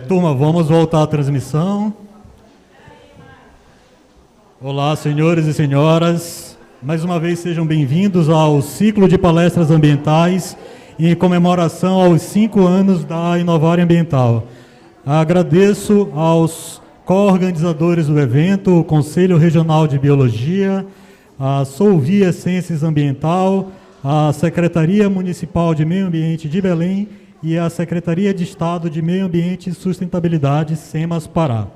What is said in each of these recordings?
Turma, vamos voltar à transmissão. Olá, senhores e senhoras. Mais uma vez, sejam bem-vindos ao ciclo de palestras ambientais em comemoração aos 5 anos da Inovar Ambiental. Agradeço aos co-organizadores do evento, o Conselho Regional de Biologia, a Solvia Ciências Ambiental, a Secretaria Municipal de Meio Ambiente de Belém e a Secretaria de Estado de Meio Ambiente e Sustentabilidade, SEMAS Pará.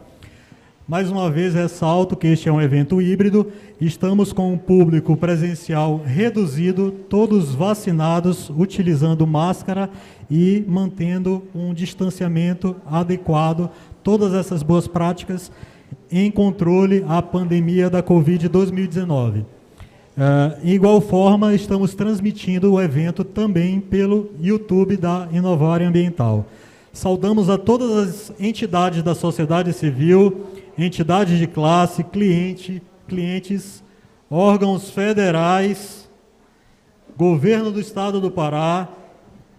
Mais uma vez, ressalto que este é um evento híbrido, estamos com um público presencial reduzido, todos vacinados, utilizando máscara e mantendo um distanciamento adequado, todas essas boas práticas em controle à pandemia da Covid-2019. De igual forma, estamos transmitindo o evento também pelo YouTube da Inovar Ambiental. Saudamos a todas as entidades da sociedade civil, entidades de classe, clientes, órgãos federais, governo do Estado do Pará,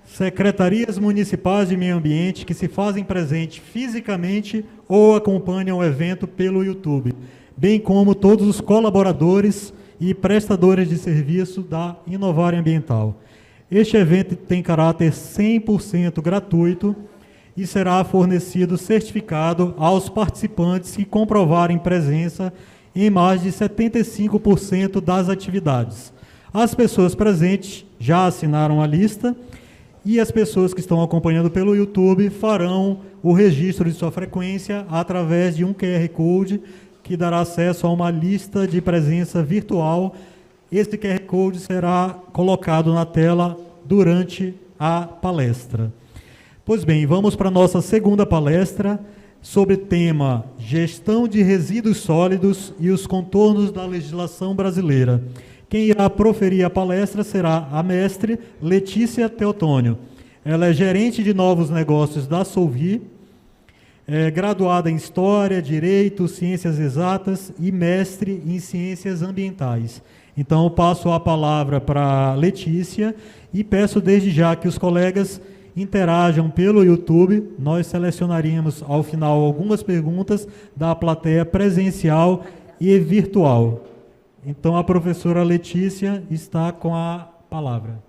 secretarias municipais de meio ambiente que se fazem presente fisicamente ou acompanham o evento pelo YouTube, bem como todos os colaboradores e prestadores de serviço da Inovar Ambiental. Este evento tem caráter 100% gratuito e será fornecido certificado aos participantes que comprovarem presença em mais de 75% das atividades. As pessoas presentes já assinaram a lista e as pessoas que estão acompanhando pelo YouTube farão o registro de sua frequência através de um QR Code que dará acesso a uma lista de presença virtual. Esse QR Code será colocado na tela durante a palestra. Pois bem, vamos para a nossa segunda palestra sobre o tema Gestão de Resíduos Sólidos e os contornos da legislação brasileira. Quem irá proferir a palestra será a mestre Letícia Teotônio. Ela é gerente de novos negócios da Solvi, graduada em História, Direito, Ciências Exatas e mestre em Ciências Ambientais. Então, eu passo a palavra para a Letícia e peço desde já que os colegas interajam pelo YouTube. Nós selecionaríamos, ao final, algumas perguntas da plateia presencial e virtual. Então, a professora Letícia está com a palavra.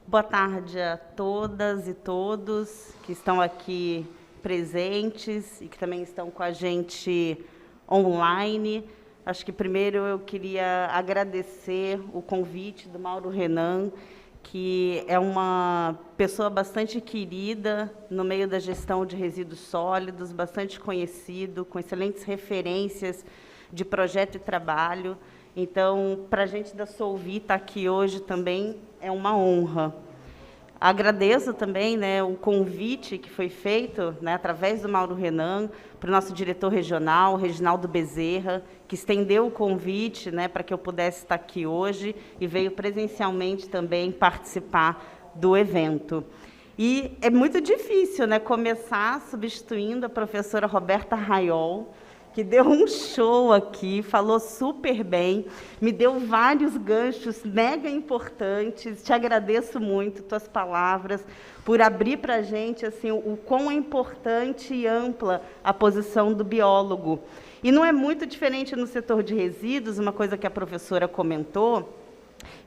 Boa tarde a todas e todos que estão aqui presentes e que também estão com a gente online. Acho que primeiro eu queria agradecer o convite do Mauro Renan, que é uma pessoa bastante querida no meio da gestão de resíduos sólidos, bastante conhecido, com excelentes referências de projeto e trabalho. Então, para a gente da Solvi estar aqui hoje também é uma honra. Agradeço também o convite que foi feito através do Mauro Renan para o nosso diretor regional, Reginaldo Bezerra, que estendeu o convite para que eu pudesse estar aqui hoje e veio presencialmente também participar do evento. E é muito difícil começar substituindo a professora Roberta Raiol, que deu um show aqui, falou super bem, me deu vários ganchos mega importantes. Te agradeço muito tuas palavras, por abrir para a gente o quão é importante e ampla a posição do biólogo. E não é muito diferente no setor de resíduos, uma coisa que a professora comentou,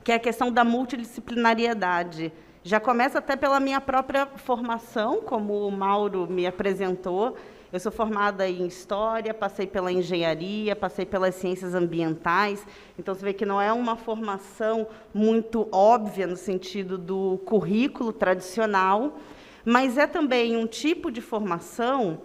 que é a questão da multidisciplinariedade. Já começa até pela minha própria formação, como o Mauro me apresentou. Eu sou formada em História, passei pela Engenharia, passei pelas Ciências Ambientais. Então, você vê que não é uma formação muito óbvia no sentido do currículo tradicional, mas é também um tipo de formação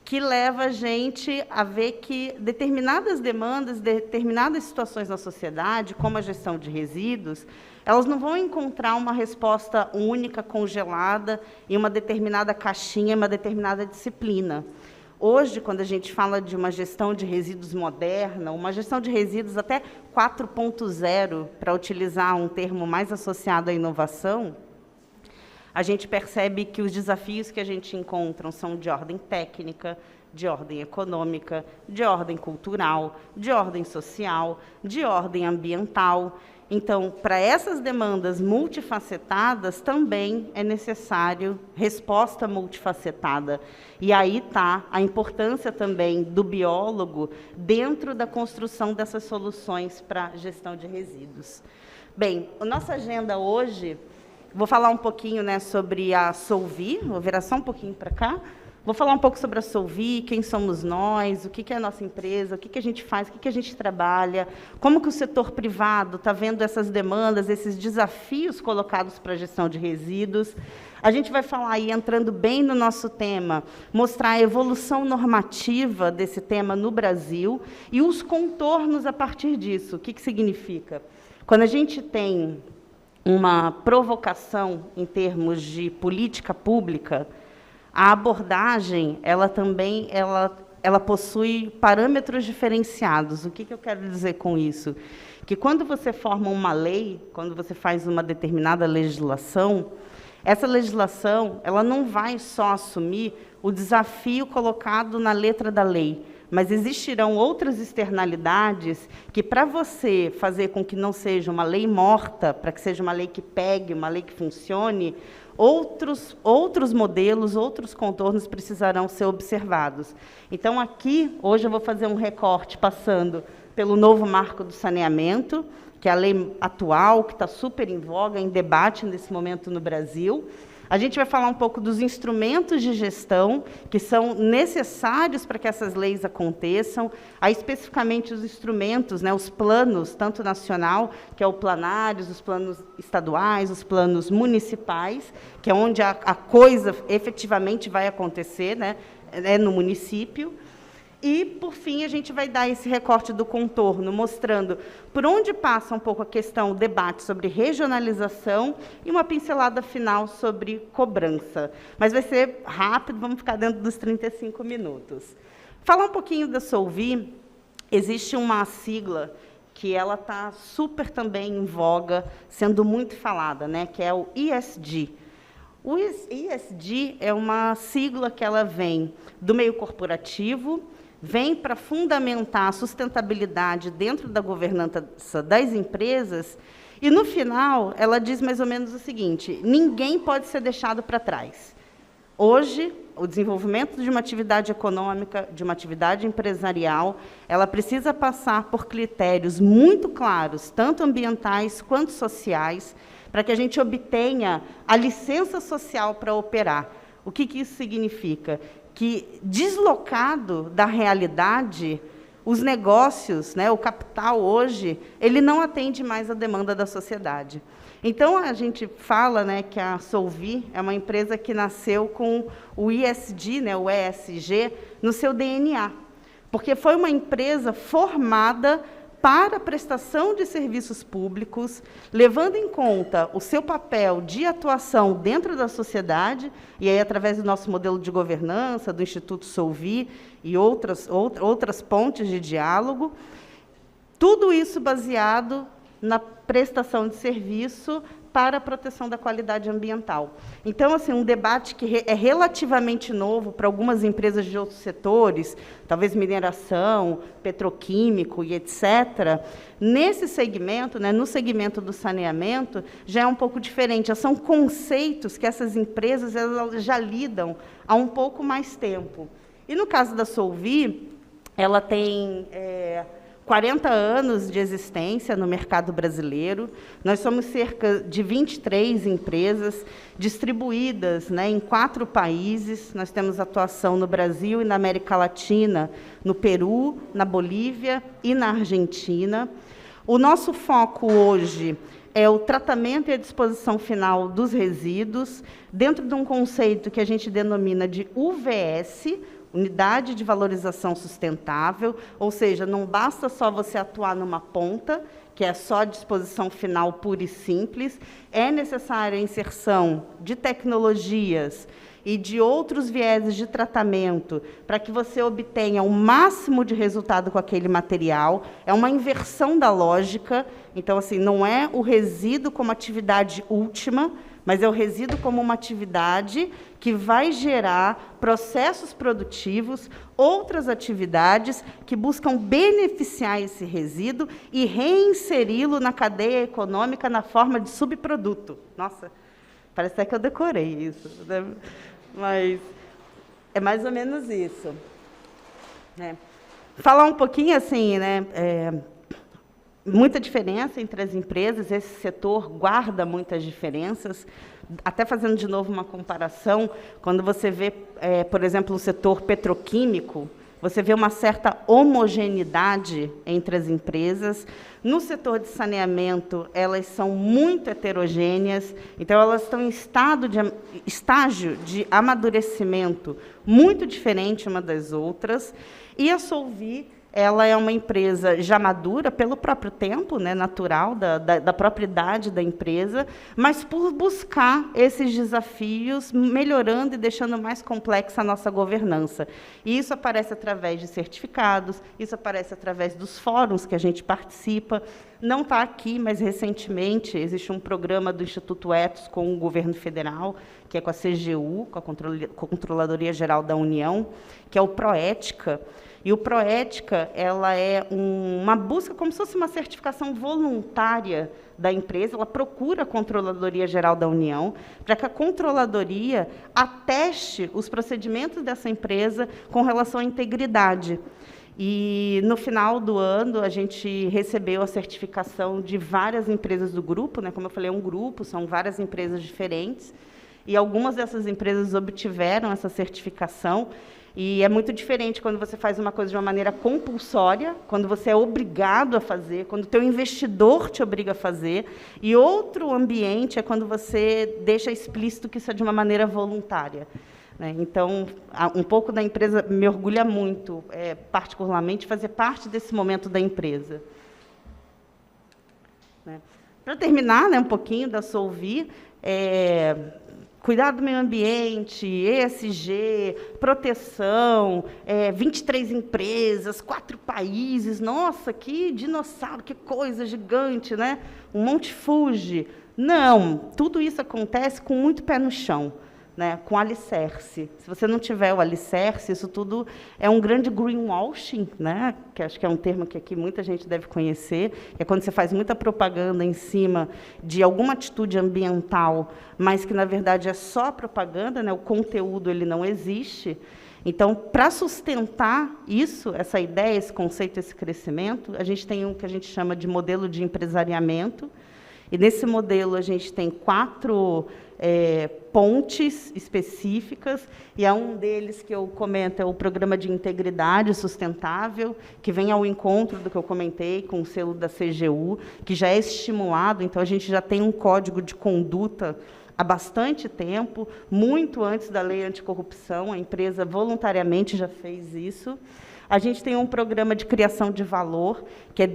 que leva a gente a ver que determinadas demandas, determinadas situações na sociedade, como a gestão de resíduos, elas não vão encontrar uma resposta única, congelada, em uma determinada caixinha, uma determinada disciplina. Hoje, quando a gente fala de uma gestão de resíduos moderna, uma gestão de resíduos até 4.0, para utilizar um termo mais associado à inovação, a gente percebe que os desafios que a gente encontra são de ordem técnica, de ordem econômica, de ordem cultural, de ordem social, de ordem ambiental. Então, para essas demandas multifacetadas, também é necessário resposta multifacetada. E aí está a importância também do biólogo dentro da construção dessas soluções para gestão de resíduos. Bem, a nossa agenda hoje, vou falar um pouquinho, né, sobre a Solvi, vou virar só um pouquinho para cá. Vou falar um pouco sobre a Solvi, quem somos nós, o que é a nossa empresa, o que a gente faz, o que a gente trabalha, como que o setor privado está vendo essas demandas, esses desafios colocados para a gestão de resíduos. A gente vai falar aí, entrando bem no nosso tema, mostrar a evolução normativa desse tema no Brasil e os contornos a partir disso. O que significa? Quando a gente tem uma provocação em termos de política pública, a abordagem, ela também possui parâmetros diferenciados. O que eu quero dizer com isso? Que quando você forma uma lei, quando você faz uma determinada legislação, essa legislação ela não vai só assumir o desafio colocado na letra da lei, mas existirão outras externalidades que, para você fazer com que não seja uma lei morta, para que seja uma lei que pegue, uma lei que funcione, outros modelos, outros contornos precisarão ser observados. Então, aqui, hoje eu vou fazer um recorte passando pelo novo marco do saneamento, que é a lei atual, que está super em voga, em debate nesse momento no Brasil. A gente vai falar um pouco dos instrumentos de gestão que são necessários para que essas leis aconteçam, aí especificamente os instrumentos, né, os planos, tanto nacional, que é o Planários, os planos estaduais, os planos municipais, que é onde a coisa efetivamente vai acontecer, né, no município. E, por fim, a gente vai dar esse recorte do contorno, mostrando por onde passa um pouco a questão, o debate sobre regionalização e uma pincelada final sobre cobrança. Mas vai ser rápido, vamos ficar dentro dos 35 minutos. Falar um pouquinho da Solvi, existe uma sigla que ela está super também em voga, sendo muito falada, né, que é o ESG. O ESG é uma sigla que ela vem do meio corporativo, vem para fundamentar a sustentabilidade dentro da governança das empresas, e, no final, ela diz mais ou menos o seguinte: ninguém pode ser deixado para trás. Hoje, o desenvolvimento de uma atividade econômica, de uma atividade empresarial, ela precisa passar por critérios muito claros, tanto ambientais quanto sociais, para que a gente obtenha a licença social para operar. O que isso significa? Que, deslocado da realidade, os negócios, né, o capital hoje, ele não atende mais à demanda da sociedade. Então, a gente fala, né, que a Solvi é uma empresa que nasceu com o ESG, né, o ESG, no seu DNA, porque foi uma empresa formada para a prestação de serviços públicos, levando em conta o seu papel de atuação dentro da sociedade, e aí, através do nosso modelo de governança, do Instituto Solvi e outras pontes de diálogo, tudo isso baseado na prestação de serviço para a proteção da qualidade ambiental. Então, assim, um debate que é relativamente novo para algumas empresas de outros setores, talvez mineração, petroquímico e etc., nesse segmento, né, no segmento do saneamento, já é um pouco diferente. Já são conceitos que essas empresas elas já lidam há um pouco mais tempo. E, no caso da Solvi, ela tem 40 anos de existência no mercado brasileiro. Nós somos cerca de 23 empresas distribuídas, né, em 4 países. Nós temos atuação no Brasil e na América Latina, no Peru, na Bolívia e na Argentina. O nosso foco hoje é o tratamento e a disposição final dos resíduos, dentro de um conceito que a gente denomina de UVS, Unidade de Valorização Sustentável, ou seja, não basta só você atuar numa ponta, que é só a disposição final pura e simples, é necessária a inserção de tecnologias e de outros vieses de tratamento para que você obtenha o máximo de resultado com aquele material. É uma inversão da lógica, então, assim, não é o resíduo como atividade última, mas é o resíduo como uma atividade que vai gerar processos produtivos, outras atividades que buscam beneficiar esse resíduo e reinseri-lo na cadeia econômica na forma de subproduto. Nossa, parece até que eu decorei isso, né? Mas é mais ou menos isso. Falar um pouquinho assim, né? Muita diferença entre as empresas, esse setor guarda muitas diferenças. Até fazendo de novo uma comparação, quando você vê, por exemplo, o setor petroquímico, você vê uma certa homogeneidade entre as empresas. No setor de saneamento, elas são muito heterogêneas, então elas estão em estágio de amadurecimento muito diferente uma das outras. E a Solvi, ela é uma empresa já madura pelo próprio tempo, né, natural, da própria idade da empresa, mas por buscar esses desafios, melhorando e deixando mais complexa a nossa governança. E isso aparece através de certificados, isso aparece através dos fóruns que a gente participa. Não está aqui, mas, recentemente, existe um programa do Instituto Ethos com o governo federal, que é com a CGU, com a Controladoria Geral da União, que é o Proética. E o Proética, ela é uma busca, como se fosse uma certificação voluntária da empresa, ela procura a Controladoria Geral da União, para que a Controladoria ateste os procedimentos dessa empresa com relação à integridade. E, no final do ano, a gente recebeu a certificação de várias empresas do grupo, né? Como eu falei, é um grupo, são várias empresas diferentes, e algumas dessas empresas obtiveram essa certificação. E é muito diferente quando você faz uma coisa de uma maneira compulsória, quando você é obrigado a fazer, quando o teu investidor te obriga a fazer, e outro ambiente é quando você deixa explícito que isso é de uma maneira voluntária. Então, um pouco da empresa me orgulha muito, particularmente, fazer parte desse momento da empresa. Para terminar, um pouquinho da Solvi, cuidado do meio ambiente, ESG, proteção, 23 empresas, 4 países, nossa, que dinossauro, que coisa gigante, né? Um Monte Fuji. Não, tudo isso acontece com muito pé no chão, né? Com alicerce. Se você não tiver o alicerce, isso tudo é um grande greenwashing, né? Que acho que é um termo que aqui muita gente deve conhecer, é quando você faz muita propaganda em cima de alguma atitude ambiental, mas que, na verdade, é só propaganda, né? O conteúdo ele não existe. Então, para sustentar isso, essa ideia, esse conceito, esse crescimento, a gente tem um que a gente chama de modelo de empresariamento, e, nesse modelo, a gente tem 4 pontes específicas, e é um deles que eu comento, é o Programa de Integridade Sustentável, que vem ao encontro do que eu comentei, com o selo da CGU, que já é estimulado, então a gente já tem um código de conduta há bastante tempo, muito antes da lei anticorrupção, a empresa voluntariamente já fez isso. A gente tem um programa de criação de valor, que é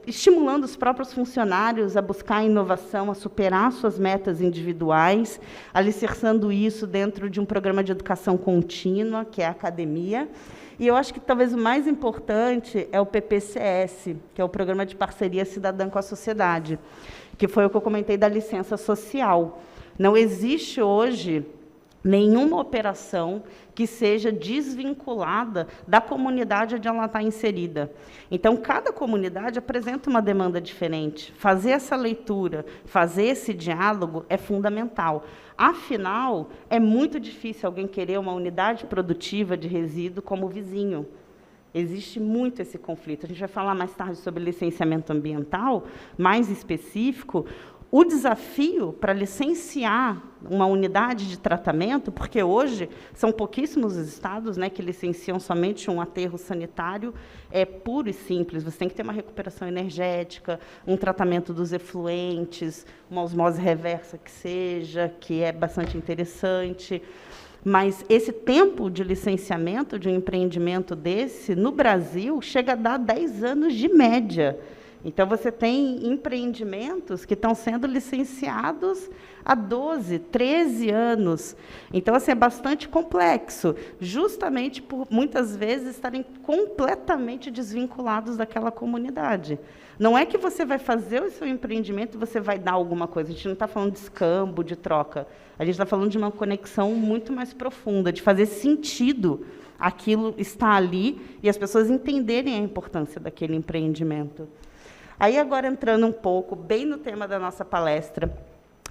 estimulando os próprios funcionários a buscar a inovação, a superar suas metas individuais, alicerçando isso dentro de um programa de educação contínua, que é a academia. E eu acho que talvez o mais importante é o PPCS, que é o Programa de Parceria Cidadã com a Sociedade, que foi o que eu comentei da licença social. Não existe hoje nenhuma operação que seja desvinculada da comunidade onde ela está inserida. Então, cada comunidade apresenta uma demanda diferente. Fazer essa leitura, fazer esse diálogo é fundamental. Afinal, é muito difícil alguém querer uma unidade produtiva de resíduo como vizinho. Existe muito esse conflito. A gente vai falar mais tarde sobre licenciamento ambiental, mais específico. O desafio para licenciar uma unidade de tratamento, porque hoje são pouquíssimos os estados, né, que licenciam somente um aterro sanitário, é puro e simples. Você tem que ter uma recuperação energética, um tratamento dos efluentes, uma osmose reversa que seja, que é bastante interessante. Mas esse tempo de licenciamento de um empreendimento desse, no Brasil, chega a dar 10 anos de média. Então, você tem empreendimentos que estão sendo licenciados há 12, 13 anos. Então, assim, é bastante complexo, justamente por, muitas vezes, estarem completamente desvinculados daquela comunidade. Não é que você vai fazer o seu empreendimento e você vai dar alguma coisa. A gente não está falando de escambo, de troca. A gente está falando de uma conexão muito mais profunda, de fazer sentido aquilo estar ali e as pessoas entenderem a importância daquele empreendimento. Aí, agora, entrando um pouco, bem no tema da nossa palestra,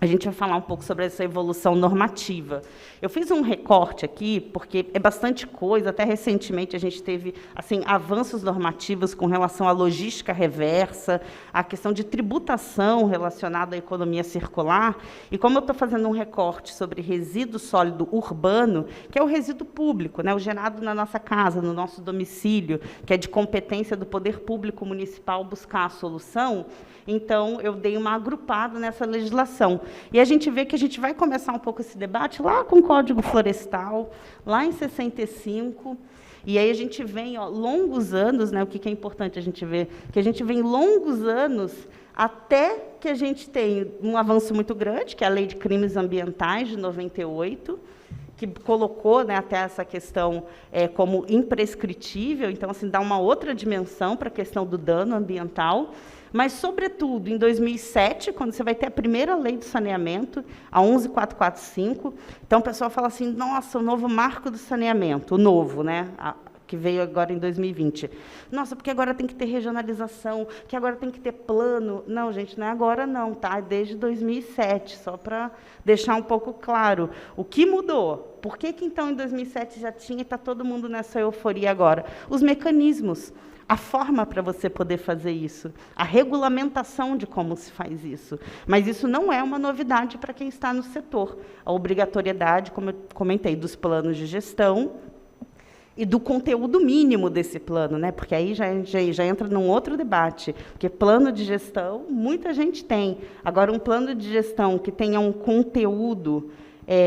a gente vai falar um pouco sobre essa evolução normativa. Eu fiz um recorte aqui, porque é bastante coisa. Até recentemente, a gente teve assim, avanços normativos com relação à logística reversa, à questão de tributação relacionada à economia circular. E como eu estou fazendo um recorte sobre resíduo sólido urbano, que é o resíduo público, né, o gerado na nossa casa, no nosso domicílio, que é de competência do poder público municipal buscar a solução, então, eu dei uma agrupada nessa legislação. E a gente vê que a gente vai começar um pouco esse debate lá com o Código Florestal, lá em 65, e aí a gente vem, longos anos, né, o que é importante a gente ver, que a gente vem longos anos até que a gente tem um avanço muito grande, que é a Lei de Crimes Ambientais, de 98, que colocou, né, até essa questão como imprescritível, então, assim, dá uma outra dimensão para a questão do dano ambiental. Mas, sobretudo, em 2007, quando você vai ter a primeira lei do saneamento, a 11445, então o pessoal fala assim, nossa, o novo marco do saneamento, o novo, né, que veio agora em 2020. Nossa, porque agora tem que ter regionalização, que agora tem que ter plano. Não, gente, não é agora não, tá? É desde 2007, só para deixar um pouco claro. O que mudou? Por que, então, em 2007 já tinha e está todo mundo nessa euforia agora? Os mecanismos. A forma para você poder fazer isso, a regulamentação de como se faz isso. Mas isso não é uma novidade para quem está no setor. A obrigatoriedade, como eu comentei, dos planos de gestão e do conteúdo mínimo desse plano, né? Porque aí já entra num outro debate, porque plano de gestão, muita gente tem. Agora, um plano de gestão que tenha um conteúdo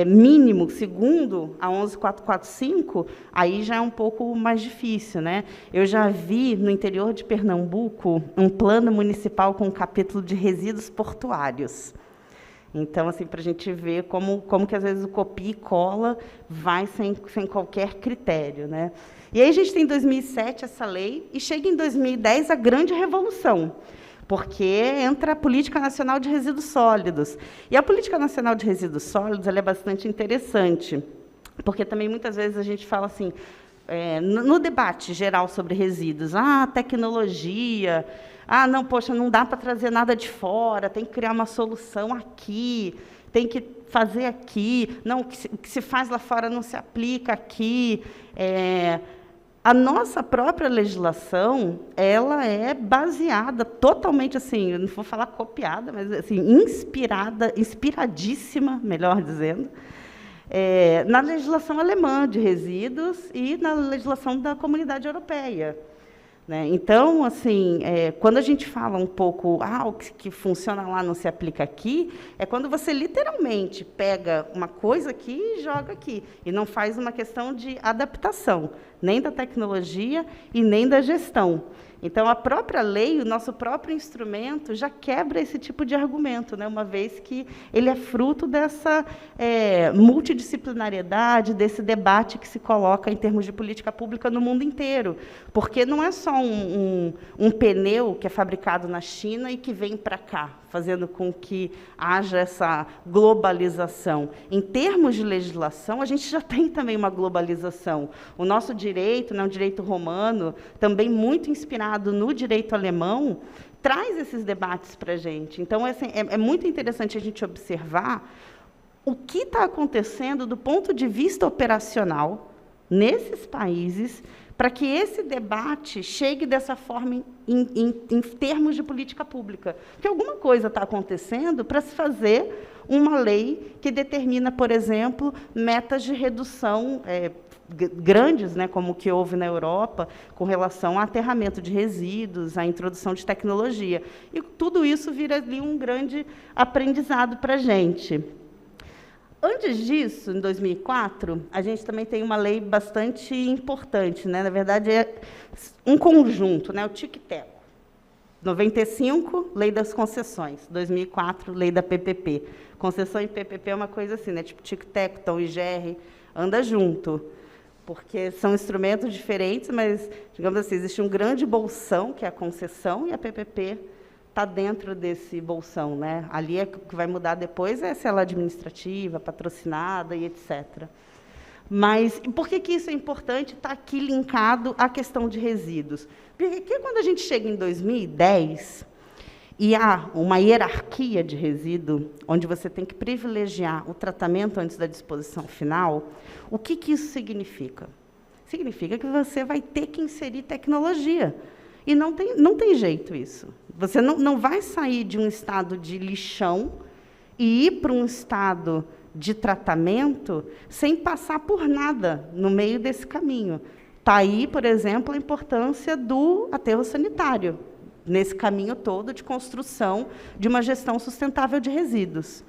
mínimo, segundo a 11445, aí já é um pouco mais difícil, né? Eu já vi, no interior de Pernambuco, um plano municipal com um capítulo de resíduos portuários. Então, assim, para a gente ver como que, às vezes, o copia e cola vai sem qualquer critério, né? E aí a gente tem, em 2007, essa lei, e chega em 2010 a grande revolução, porque entra a Política Nacional de Resíduos Sólidos. E a Política Nacional de Resíduos Sólidos ela é bastante interessante, porque também, muitas vezes, a gente fala assim, no debate geral sobre resíduos, tecnologia, não, poxa, não dá para trazer nada de fora, tem que criar uma solução aqui, tem que fazer aqui, não, o que se faz lá fora não se aplica aqui. A nossa própria legislação, ela é baseada totalmente, assim, eu não vou falar copiada, mas assim, inspiradíssima, melhor dizendo, na legislação alemã de resíduos e na legislação da Comunidade Europeia. Né? Então, assim, quando a gente fala um pouco, o que funciona lá não se aplica aqui, é quando você literalmente pega uma coisa aqui e joga aqui, e não faz uma questão de adaptação, nem da tecnologia e nem da gestão. Então, a própria lei, o nosso próprio instrumento, já quebra esse tipo de argumento, né? Uma vez que ele é fruto dessa multidisciplinariedade, desse debate que se coloca em termos de política pública no mundo inteiro. Porque não é só um pneu que é fabricado na China e que vem para cá, fazendo com que haja essa globalização. Em termos de legislação, a gente já tem também uma globalização. O nosso direito, né, um direito romano, também muito inspirado no direito alemão, traz esses debates para a gente. Então, assim, é muito interessante a gente observar o que está acontecendo do ponto de vista operacional nesses países, para que esse debate chegue dessa forma em termos de política pública. Que alguma coisa está acontecendo para se fazer uma lei que determina, por exemplo, metas de redução grandes, né, como o que houve na Europa, com relação ao aterramento de resíduos, à introdução de tecnologia. E tudo isso vira ali um grande aprendizado para a gente. Antes disso, em 2004, a gente também tem uma lei bastante importante, né? Na verdade, é um conjunto, né? O TIC-TECO. 95, Lei das Concessões. 2004, Lei da PPP. Concessão e PPP é uma coisa assim, né? Tipo tic-tac, Tom e Jerry, anda junto. Porque são instrumentos diferentes, mas, digamos assim, existe um grande bolsão, que é a concessão, e a PPP está dentro desse bolsão, né? Ali é que vai mudar depois, se ela é administrativa, patrocinada e etc. Mas por que isso é importante estar aqui linkado à questão de resíduos? Porque quando a gente chega em 2010 e há uma hierarquia de resíduo, onde você tem que privilegiar o tratamento antes da disposição final, o que isso significa? Significa que você vai ter que inserir tecnologia. E não tem jeito isso. Você não vai sair de um estado de lixão e ir para um estado de tratamento sem passar por nada no meio desse caminho. Está aí, por exemplo, a importância do aterro sanitário, nesse caminho todo de construção de uma gestão sustentável de resíduos.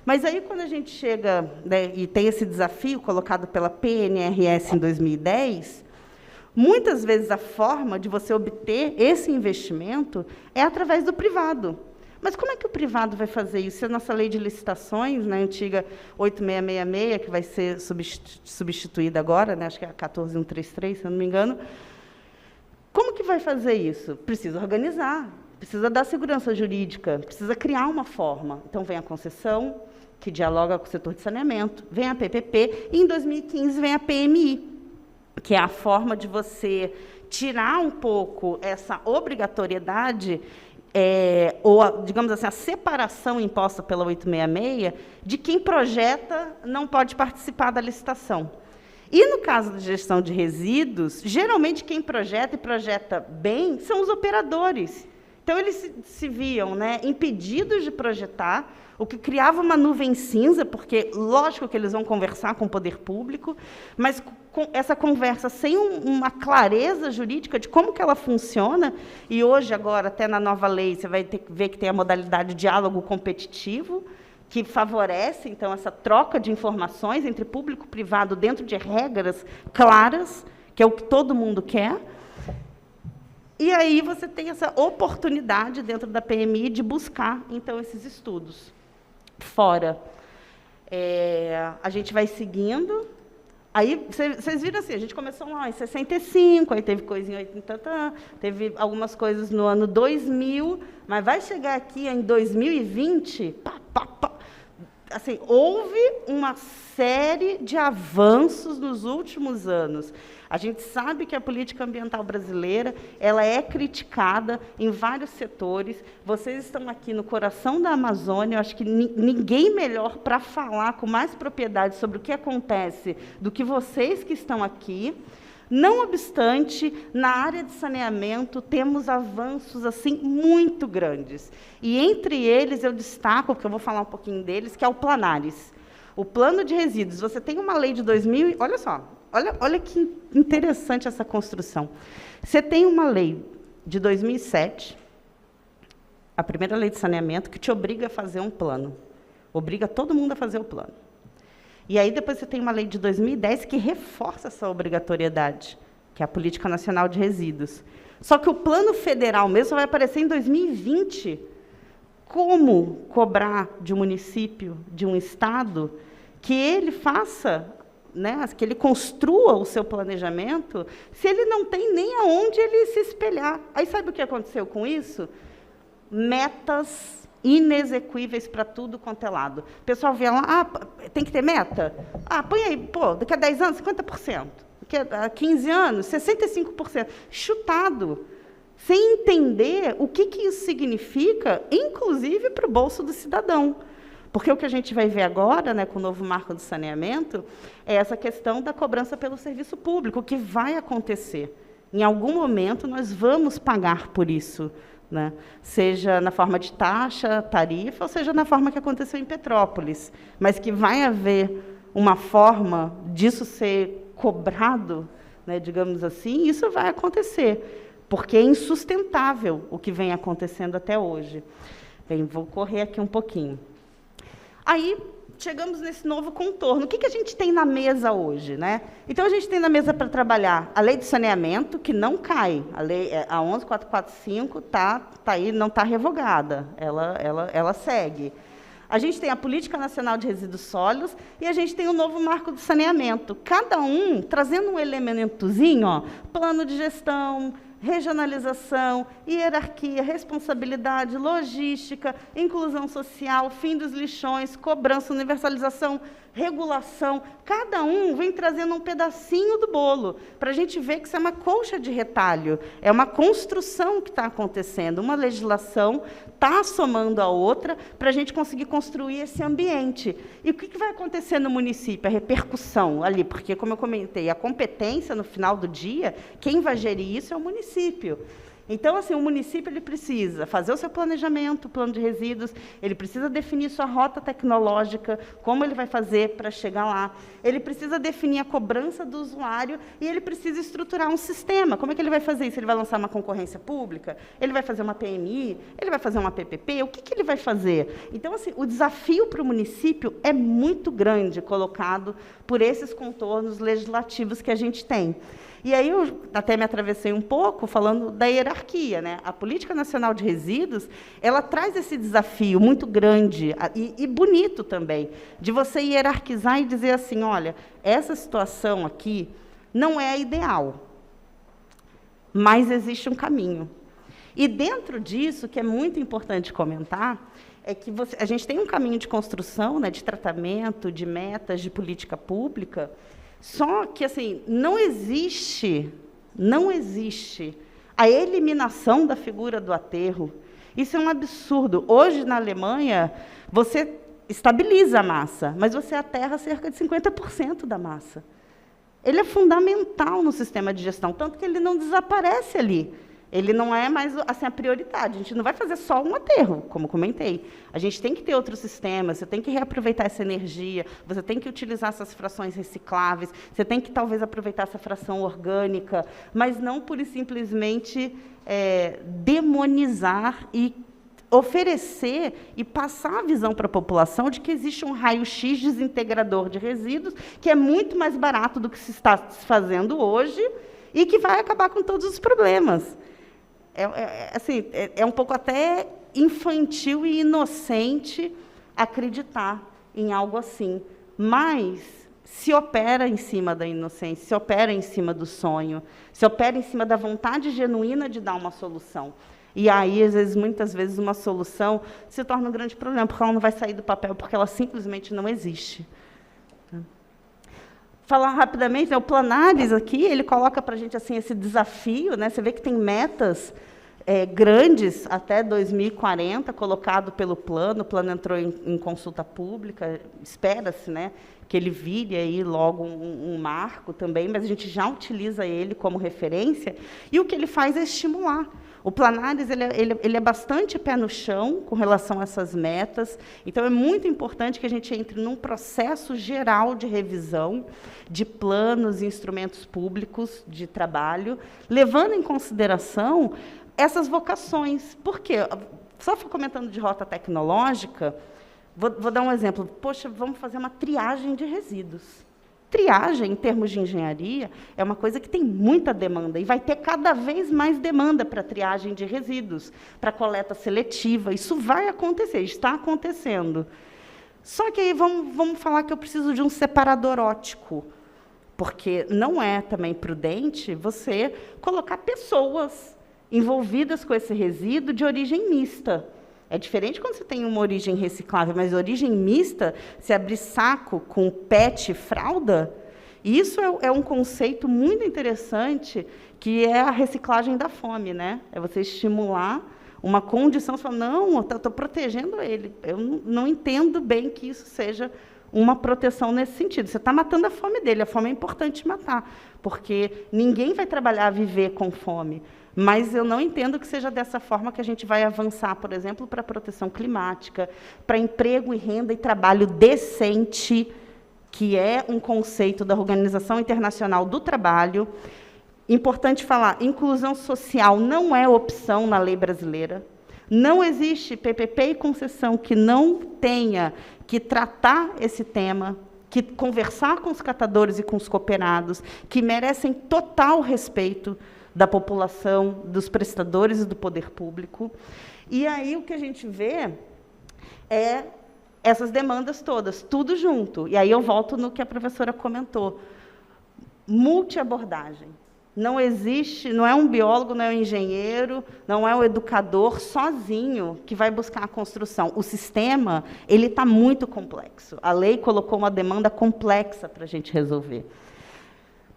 Mas aí, quando a gente chega, né, e tem esse desafio colocado pela PNRS em 2010, muitas vezes a forma de você obter esse investimento é através do privado. Mas como é que o privado vai fazer isso? Se a nossa lei de licitações, né, antiga 8666, que vai ser substituída agora, né, acho que é a 14133, se eu não me engano, como que vai fazer isso? Precisa organizar, precisa dar segurança jurídica, precisa criar uma forma. Então, vem a concessão, que dialoga com o setor de saneamento, vem a PPP, e, em 2015, vem a PMI, que é a forma de você tirar um pouco essa obrigatoriedade, ou, digamos assim, a separação imposta pela 866, de quem projeta não pode participar da licitação. E, no caso de gestão de resíduos, geralmente quem projeta, e projeta bem, são os operadores. Então, eles se viam, né, impedidos de projetar, o que criava uma nuvem cinza, porque, lógico que eles vão conversar com o poder público, mas com essa conversa sem uma clareza jurídica de como que ela funciona, e hoje, agora, até na nova lei, você vai ter que ver que tem a modalidade diálogo competitivo, que favorece, então, essa troca de informações entre público e privado dentro de regras claras, que é o que todo mundo quer. E aí você tem essa oportunidade, dentro da PMI, de buscar, então, esses estudos fora. A gente vai seguindo. Aí, vocês viram assim, a gente começou lá em 65, aí teve coisa em 80, teve algumas coisas no ano 2000, mas vai chegar aqui em 2020, assim, houve uma série de avanços nos últimos anos. A gente sabe que a política ambiental brasileira ela é criticada em vários setores. Vocês estão aqui no coração da Amazônia, eu acho que ninguém melhor para falar com mais propriedade sobre o que acontece do que vocês que estão aqui. Não obstante, na área de saneamento, temos avanços assim, muito grandes. E, entre eles, eu destaco, porque eu vou falar um pouquinho deles, que é o Planares. O Plano de Resíduos. Você tem uma lei de 2000... Olha só, olha que interessante essa construção. Você tem uma lei de 2007, a primeira lei de saneamento, que te obriga a fazer um plano. Obriga todo mundo a fazer o plano. E aí, depois, você tem uma lei de 2010 que reforça essa obrigatoriedade, que é a Política Nacional de Resíduos. Só que o plano federal mesmo vai aparecer em 2020. Como cobrar de um município, de um estado, que ele faça, né, que ele construa o seu planejamento, se ele não tem nem aonde ele se espelhar? Aí, sabe o que aconteceu com isso? Metas inexequíveis para tudo quanto é lado. O pessoal vê lá, tem que ter meta? Põe aí, daqui a 10 anos, 50%. Daqui a 15 anos, 65%. Chutado, sem entender o que isso significa, inclusive para o bolso do cidadão. Porque o que a gente vai ver agora, né, com o novo marco do saneamento, é essa questão da cobrança pelo serviço público, o que vai acontecer. Em algum momento, nós vamos pagar por isso, né? Seja na forma de taxa, tarifa, ou seja na forma que aconteceu em Petrópolis, mas que vai haver uma forma disso ser cobrado, né, digamos assim, isso vai acontecer, porque é insustentável o que vem acontecendo até hoje. Bem, vou correr aqui um pouquinho. Aí, chegamos nesse novo contorno. O que a gente tem na mesa hoje, né? Então, a gente tem na mesa para trabalhar a lei de saneamento, que não cai. A lei, a 11.445 está aí, não está revogada. Ela segue. A gente tem a Política Nacional de Resíduos Sólidos e a gente tem o novo marco do saneamento. Cada um trazendo um elementozinho, ó, plano de gestão, regionalização, hierarquia, responsabilidade, logística, inclusão social, fim dos lixões, cobrança, universalização, regulação. Cada um vem trazendo um pedacinho do bolo, para a gente ver que isso é uma colcha de retalho, é uma construção que está acontecendo, uma legislação está somando a outra para a gente conseguir construir esse ambiente. E o que vai acontecer no município? A repercussão ali, porque, como eu comentei, a competência, no final do dia, quem vai gerir isso é o município. Então, assim, o município ele precisa fazer o seu planejamento, o plano de resíduos, ele precisa definir sua rota tecnológica, como ele vai fazer para chegar lá, ele precisa definir a cobrança do usuário e ele precisa estruturar um sistema. Como é que ele vai fazer isso? Ele vai lançar uma concorrência pública? Ele vai fazer uma PMI? Ele vai fazer uma PPP? O que ele vai fazer? Então, assim, o desafio para o município é muito grande, colocado por esses contornos legislativos que a gente tem. E aí eu até me atravessei um pouco falando da hierarquia, né? A Política Nacional de Resíduos, ela traz esse desafio muito grande e bonito também, de você hierarquizar e dizer assim, olha, essa situação aqui não é a ideal, mas existe um caminho. E dentro disso, que é muito importante comentar, é que a gente tem um caminho de construção, né, de tratamento, de metas, de política pública. Só que, assim, não existe a eliminação da figura do aterro. Isso é um absurdo. Hoje, na Alemanha, você estabiliza a massa, mas você aterra cerca de 50% da massa. Ele é fundamental no sistema de gestão, tanto que ele não desaparece ali. Ele não é mais assim, a prioridade. A gente não vai fazer só um aterro, como comentei. A gente tem que ter outros sistemas, você tem que reaproveitar essa energia, você tem que utilizar essas frações recicláveis, você tem que, talvez, aproveitar essa fração orgânica, mas não pura e simplesmente demonizar e oferecer e passar a visão para a população de que existe um raio-x desintegrador de resíduos, que é muito mais barato do que se está fazendo hoje e que vai acabar com todos os problemas. Assim, é um pouco até infantil e inocente acreditar em algo assim, mas se opera em cima da inocência, se opera em cima do sonho, se opera em cima da vontade genuína de dar uma solução. E aí, às vezes, muitas vezes, uma solução se torna um grande problema, porque ela não vai sair do papel, porque ela simplesmente não existe. Falar rapidamente, né, o Planares aqui, ele coloca para a gente assim, esse desafio, né, você vê que tem metas grandes até 2040, colocado pelo plano. O plano entrou em consulta pública, espera-se, né, que ele vire aí logo um marco também, mas a gente já utiliza ele como referência, e o que ele faz é estimular. O Planares ele é bastante pé no chão com relação a essas metas, então é muito importante que a gente entre num processo geral de revisão de planos e instrumentos públicos de trabalho, levando em consideração essas vocações. Por quê? Só comentando de rota tecnológica, vou dar um exemplo. Poxa, vamos fazer uma triagem de resíduos. Triagem, em termos de engenharia, é uma coisa que tem muita demanda, e vai ter cada vez mais demanda para triagem de resíduos, para coleta seletiva. Isso vai acontecer, está acontecendo. Só que aí vamos falar que eu preciso de um separador óptico, porque não é também prudente você colocar pessoas envolvidas com esse resíduo de origem mista. É diferente quando você tem uma origem reciclável, mas origem mista, se abrir saco com PET e fralda, isso é um conceito muito interessante, que é a reciclagem da fome, né? É você estimular uma condição, você fala, não, eu estou protegendo ele. Eu não entendo bem que isso seja uma proteção nesse sentido. Você está matando a fome dele, a fome é importante matar, porque ninguém vai trabalhar, viver com fome. Mas eu não entendo que seja dessa forma que a gente vai avançar, por exemplo, para a proteção climática, para emprego e renda e trabalho decente, que é um conceito da Organização Internacional do Trabalho. Importante falar, inclusão social não é opção na lei brasileira. Não existe PPP e concessão que não tenha que tratar esse tema, que conversar com os catadores e com os cooperados, que merecem total respeito da população, dos prestadores e do poder público. E aí o que a gente vê é essas demandas todas, tudo junto. E aí eu volto no que a professora comentou. Multiabordagem. Não existe, não é um biólogo, não é um engenheiro, não é um educador sozinho que vai buscar a construção. O sistema, ele está muito complexo. A lei colocou uma demanda complexa para a gente resolver.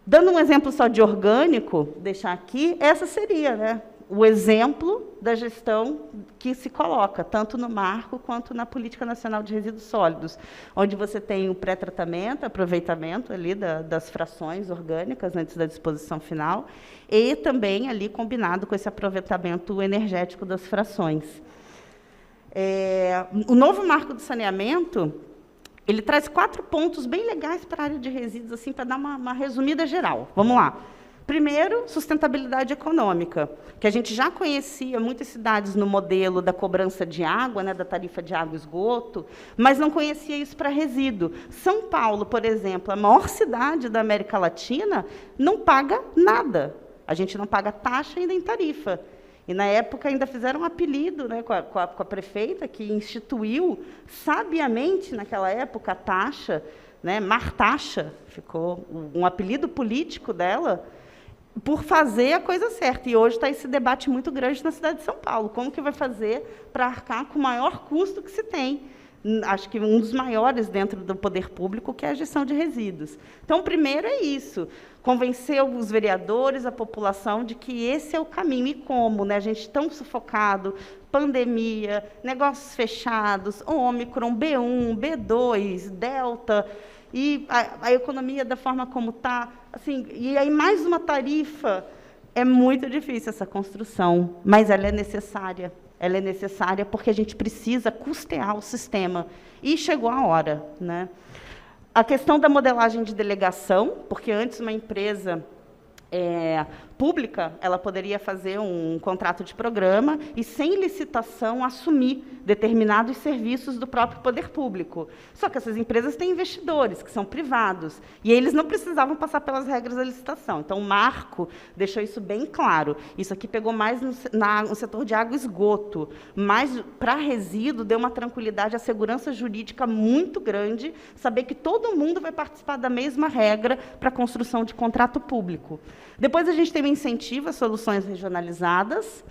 Dando um exemplo só de orgânico, deixar aqui, essa seria, né, o exemplo da gestão que se coloca, tanto no marco quanto na Política Nacional de Resíduos Sólidos, onde você tem o pré-tratamento, aproveitamento ali das frações orgânicas antes da disposição final, e também ali combinado com esse aproveitamento energético das frações. O novo marco do saneamento, ele traz 4 pontos bem legais para a área de resíduos, assim, para dar uma resumida geral. Vamos lá. Primeiro, sustentabilidade econômica, que a gente já conhecia muitas cidades no modelo da cobrança de água, né, da tarifa de água e esgoto, mas não conhecia isso para resíduo. São Paulo, por exemplo, a maior cidade da América Latina, não paga nada. A gente não paga taxa e nem tarifa. E, na época, ainda fizeram um apelido, né, com a prefeita, que instituiu, sabiamente, naquela época, a taxa, né, Martaxa, ficou um apelido político dela, por fazer a coisa certa. E hoje está esse debate muito grande na cidade de São Paulo. Como que vai fazer para arcar com o maior custo que se tem? Acho que um dos maiores dentro do poder público, que é a gestão de resíduos. Então, primeiro é isso, convencer os vereadores, a população, de que esse é o caminho. E como, né? A gente tão sufocado, pandemia, negócios fechados, Ômicron, B1, B2, Delta, e a economia da forma como está, assim, e aí mais uma tarifa. É muito difícil essa construção, mas ela é necessária. Ela é necessária porque a gente precisa custear o sistema. E chegou a hora, né? A questão da modelagem de delegação, porque antes uma empresa pública, ela poderia fazer um contrato de programa e, sem licitação, assumir determinados serviços do próprio poder público. Só que essas empresas têm investidores, que são privados, e eles não precisavam passar pelas regras da licitação. Então, o marco deixou isso bem claro. Isso aqui pegou mais no setor de água e esgoto, mas, para resíduo, deu uma tranquilidade, a segurança jurídica muito grande, saber que todo mundo vai participar da mesma regra para a construção de contrato público. Depois, a gente tem um incentivo às soluções regionalizadas,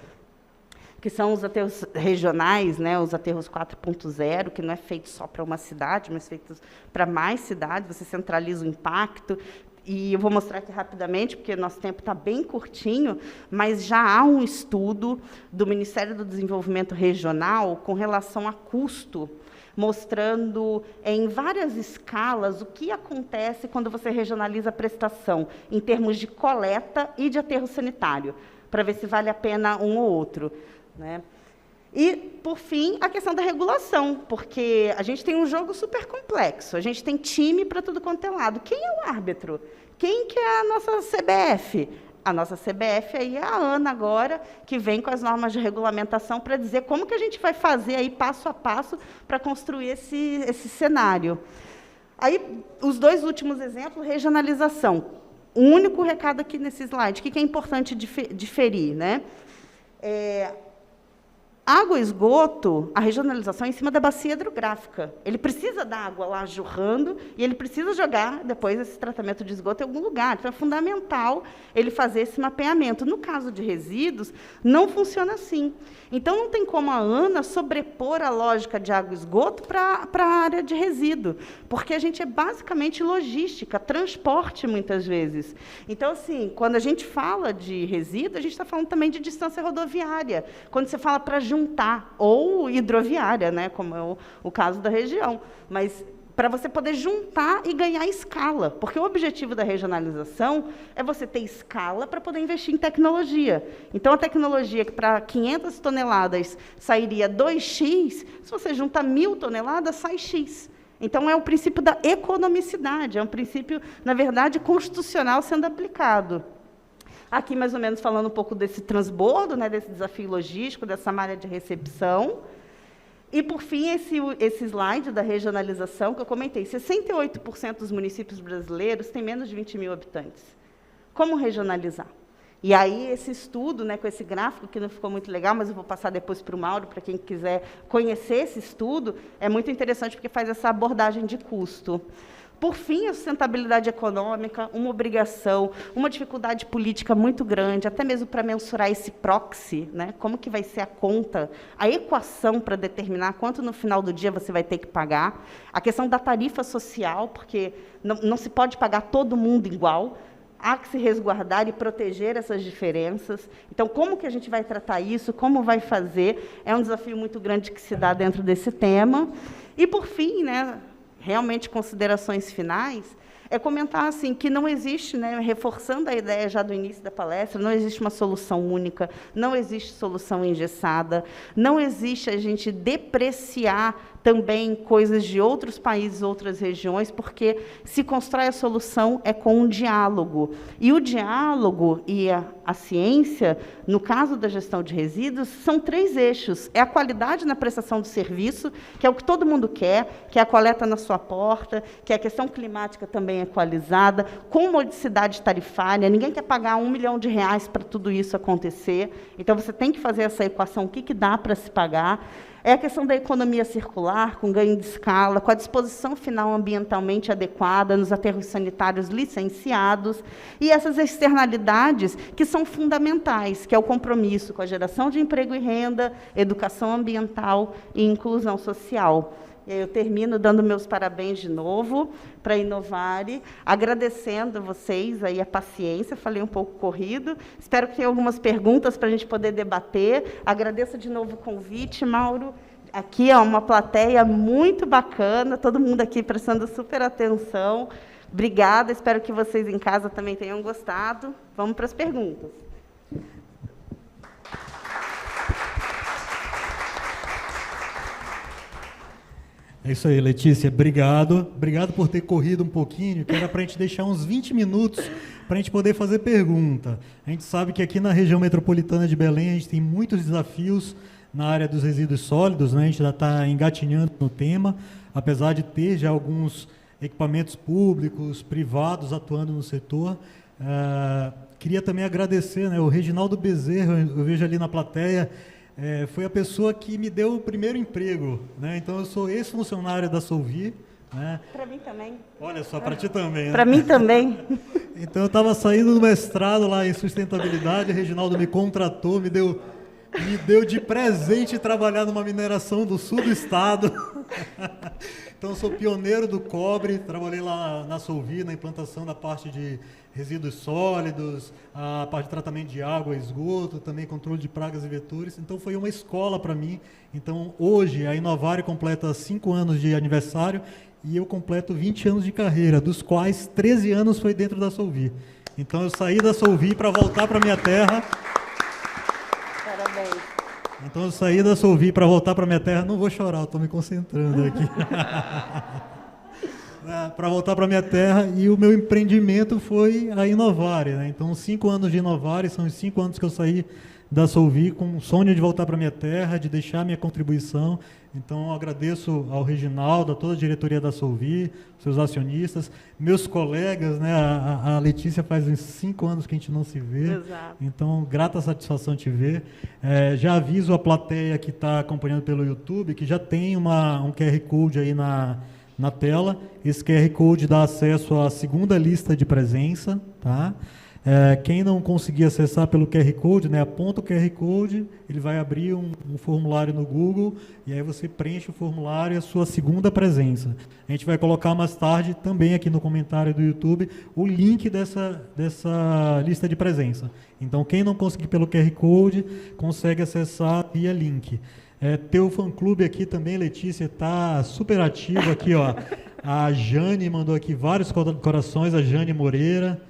que são os aterros regionais, né, os aterros 4.0, que não é feito só para uma cidade, mas feito para mais cidades, você centraliza o impacto. E eu vou mostrar aqui rapidamente, porque nosso tempo está bem curtinho, mas já há um estudo do Ministério do Desenvolvimento Regional com relação a custo, mostrando em várias escalas o que acontece quando você regionaliza a prestação, em termos de coleta e de aterro sanitário, para ver se vale a pena um ou outro, né? E, por fim, a questão da regulação, porque a gente tem um jogo super complexo, a gente tem time para tudo quanto é lado. Quem é o árbitro? Quem que é a nossa CBF? A nossa CBF aí é a ANA agora, que vem com as normas de regulamentação para dizer como que a gente vai fazer aí passo a passo para construir esse cenário. Aí, os 2 últimos exemplos, regionalização. O único recado aqui nesse slide, o que é importante diferir, né? Água e esgoto, a regionalização é em cima da bacia hidrográfica. Ele precisa da água lá jorrando e ele precisa jogar depois esse tratamento de esgoto em algum lugar. Então, é fundamental ele fazer esse mapeamento. No caso de resíduos, não funciona assim. Então, não tem como a ANA sobrepor a lógica de água e esgoto para a área de resíduo, porque a gente é basicamente logística, transporte, muitas vezes. Então, assim, quando a gente fala de resíduo, a gente está falando também de distância rodoviária. Quando você fala para juntar, ou hidroviária, né, como é o caso da região, mas para você poder juntar e ganhar escala, porque o objetivo da regionalização é você ter escala para poder investir em tecnologia. Então, a tecnologia que para 500 toneladas sairia 2x, se você juntar 1.000 toneladas, sai x. Então, é o princípio da economicidade, é um princípio, na verdade, constitucional sendo aplicado. Aqui, mais ou menos, falando um pouco desse transbordo, né, desse desafio logístico, dessa malha de recepção. E, por fim, esse slide da regionalização que eu comentei, 68% dos municípios brasileiros têm menos de 20 mil habitantes. Como regionalizar? E aí, esse estudo, né, com esse gráfico, que não ficou muito legal, mas eu vou passar depois para o Mauro, para quem quiser conhecer esse estudo, é muito interessante porque faz essa abordagem de custo. Por fim, a sustentabilidade econômica, uma obrigação, uma dificuldade política muito grande, até mesmo para mensurar esse proxy, né? Como que vai ser a conta, a equação para determinar quanto no final do dia você vai ter que pagar, a questão da tarifa social, porque não se pode pagar todo mundo igual, há que se resguardar e proteger essas diferenças. Então, como que a gente vai tratar isso, como vai fazer, é um desafio muito grande que se dá dentro desse tema. E, por fim, né, realmente, considerações finais, é comentar assim, que não existe, né, reforçando a ideia já do início da palestra, não existe uma solução única, não existe solução engessada, não existe a gente depreciar também coisas de outros países, outras regiões, porque se constrói a solução é com um diálogo. E o diálogo e a ciência, no caso da gestão de resíduos, são 3 eixos. É a qualidade na prestação do serviço, que é o que todo mundo quer, que é a coleta na sua porta, que a questão climática também é equalizada, com modicidade tarifária, ninguém quer pagar R$1 milhão para tudo isso acontecer, então você tem que fazer essa equação, o que dá para se pagar. É a questão da economia circular, com ganho de escala, com a disposição final ambientalmente adequada nos aterros sanitários licenciados, e essas externalidades que são fundamentais, que é o compromisso com a geração de emprego e renda, educação ambiental e inclusão social. E aí eu termino dando meus parabéns de novo para a Inovare, agradecendo a vocês aí a paciência, falei um pouco corrido, espero que tenha algumas perguntas para a gente poder debater. Agradeço de novo o convite, Mauro. Aqui é uma plateia muito bacana, todo mundo aqui prestando super atenção. Obrigada, espero que vocês em casa também tenham gostado. Vamos para as perguntas. É isso aí, Letícia, obrigado. Obrigado por ter corrido um pouquinho, que era para a gente deixar uns 20 minutos para a gente poder fazer pergunta. A gente sabe que aqui na região metropolitana de Belém a gente tem muitos desafios na área dos resíduos sólidos, né? A gente já está engatinhando no tema, apesar de ter já alguns equipamentos públicos, privados atuando no setor. Queria também agradecer, né, o Reginaldo Bezerra, eu vejo ali na plateia, foi a pessoa que me deu o primeiro emprego, né? Então eu sou ex-funcionário da Solvir, né? Para mim também. Olha só, para ti também, né? Para mim também. Então eu estava saindo do mestrado lá em sustentabilidade, o Reginaldo me contratou, me deu de presente trabalhar numa mineração do sul do estado. Então eu sou pioneiro do cobre, trabalhei lá na Solvir, na implantação da parte de resíduos sólidos, a parte de tratamento de água, esgoto, também controle de pragas e vetores. Então foi uma escola para mim. Então hoje a Inovare completa 5 anos de aniversário e eu completo 20 anos de carreira, dos quais 13 anos foi dentro da Solvir. Então eu saí da Solvir para voltar para minha terra. Parabéns. Então eu saí da Solvir para voltar para minha terra. Não vou chorar, estou me concentrando aqui. Para voltar para minha terra, e o meu empreendimento foi a Inovare, né? Então 5 anos de Inovare, são os 5 anos que eu saí da Solvir com o sonho de voltar para minha terra, de deixar minha contribuição. Então eu agradeço ao Reginaldo, a toda a diretoria da Solvir, seus acionistas, meus colegas, né? A Letícia faz uns 5 anos que a gente não se vê. Exato. Então, grata satisfação te ver. Já aviso a plateia que está acompanhando pelo YouTube que já tem um QR Code aí na tela. Esse QR Code dá acesso à segunda lista de presença, tá? Quem não conseguir acessar pelo QR Code, né, aponta o QR Code, ele vai abrir um formulário no Google, e aí você preenche o formulário e a sua segunda presença. A gente vai colocar mais tarde, também aqui no comentário do YouTube, o link dessa lista de presença. Então, quem não conseguir pelo QR Code, consegue acessar via link. Teu fã-clube aqui também, Letícia, está super ativo aqui, ó. A Jane mandou aqui vários corações, a Jane Moreira.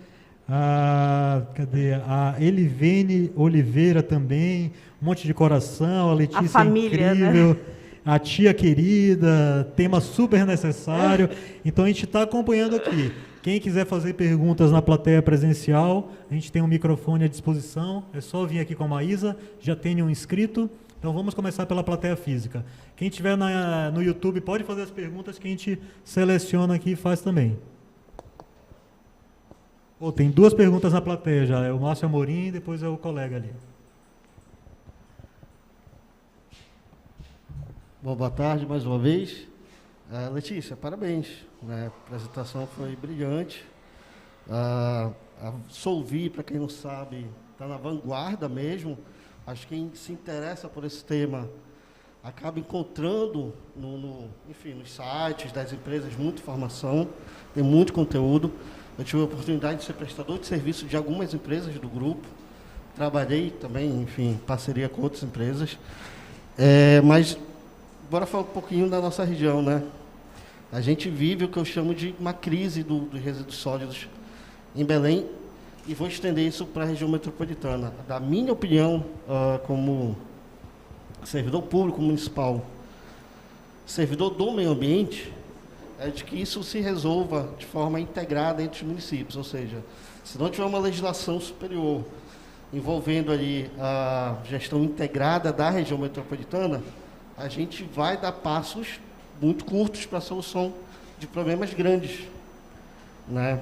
Cadê? A Elivene Oliveira também, um monte de coração, a Letícia a família, incrível, né? A tia querida, tema super necessário. Então a gente está acompanhando aqui. Quem quiser fazer perguntas na plateia presencial, a gente tem um microfone à disposição, é só vir aqui com a Maísa, já tem um inscrito, Então vamos começar pela plateia física. Quem estiver no YouTube pode fazer as perguntas que a gente seleciona aqui e faz também. Tem 2 perguntas na plateia já, é o Márcio Amorim e depois é o colega ali. Bom, boa tarde mais uma vez. Letícia, parabéns. A apresentação foi brilhante. A Solvi, para quem não sabe, está na vanguarda mesmo. Acho que quem se interessa por esse tema acaba encontrando enfim, nos sites das empresas muita informação, tem muito conteúdo. Eu tive a oportunidade de ser prestador de serviço de algumas empresas do grupo. Trabalhei também, enfim, em parceria com outras empresas. Mas, bora falar um pouquinho da nossa região, né? A gente vive o que eu chamo de uma crise dos resíduos sólidos em Belém, e vou estender isso para a região metropolitana. Da minha opinião, como servidor público municipal, servidor do meio ambiente, é de que isso se resolva de forma integrada entre os municípios, ou seja, se não tiver uma legislação superior envolvendo ali a gestão integrada da região metropolitana, a gente vai dar passos muito curtos para a solução de problemas grandes, né?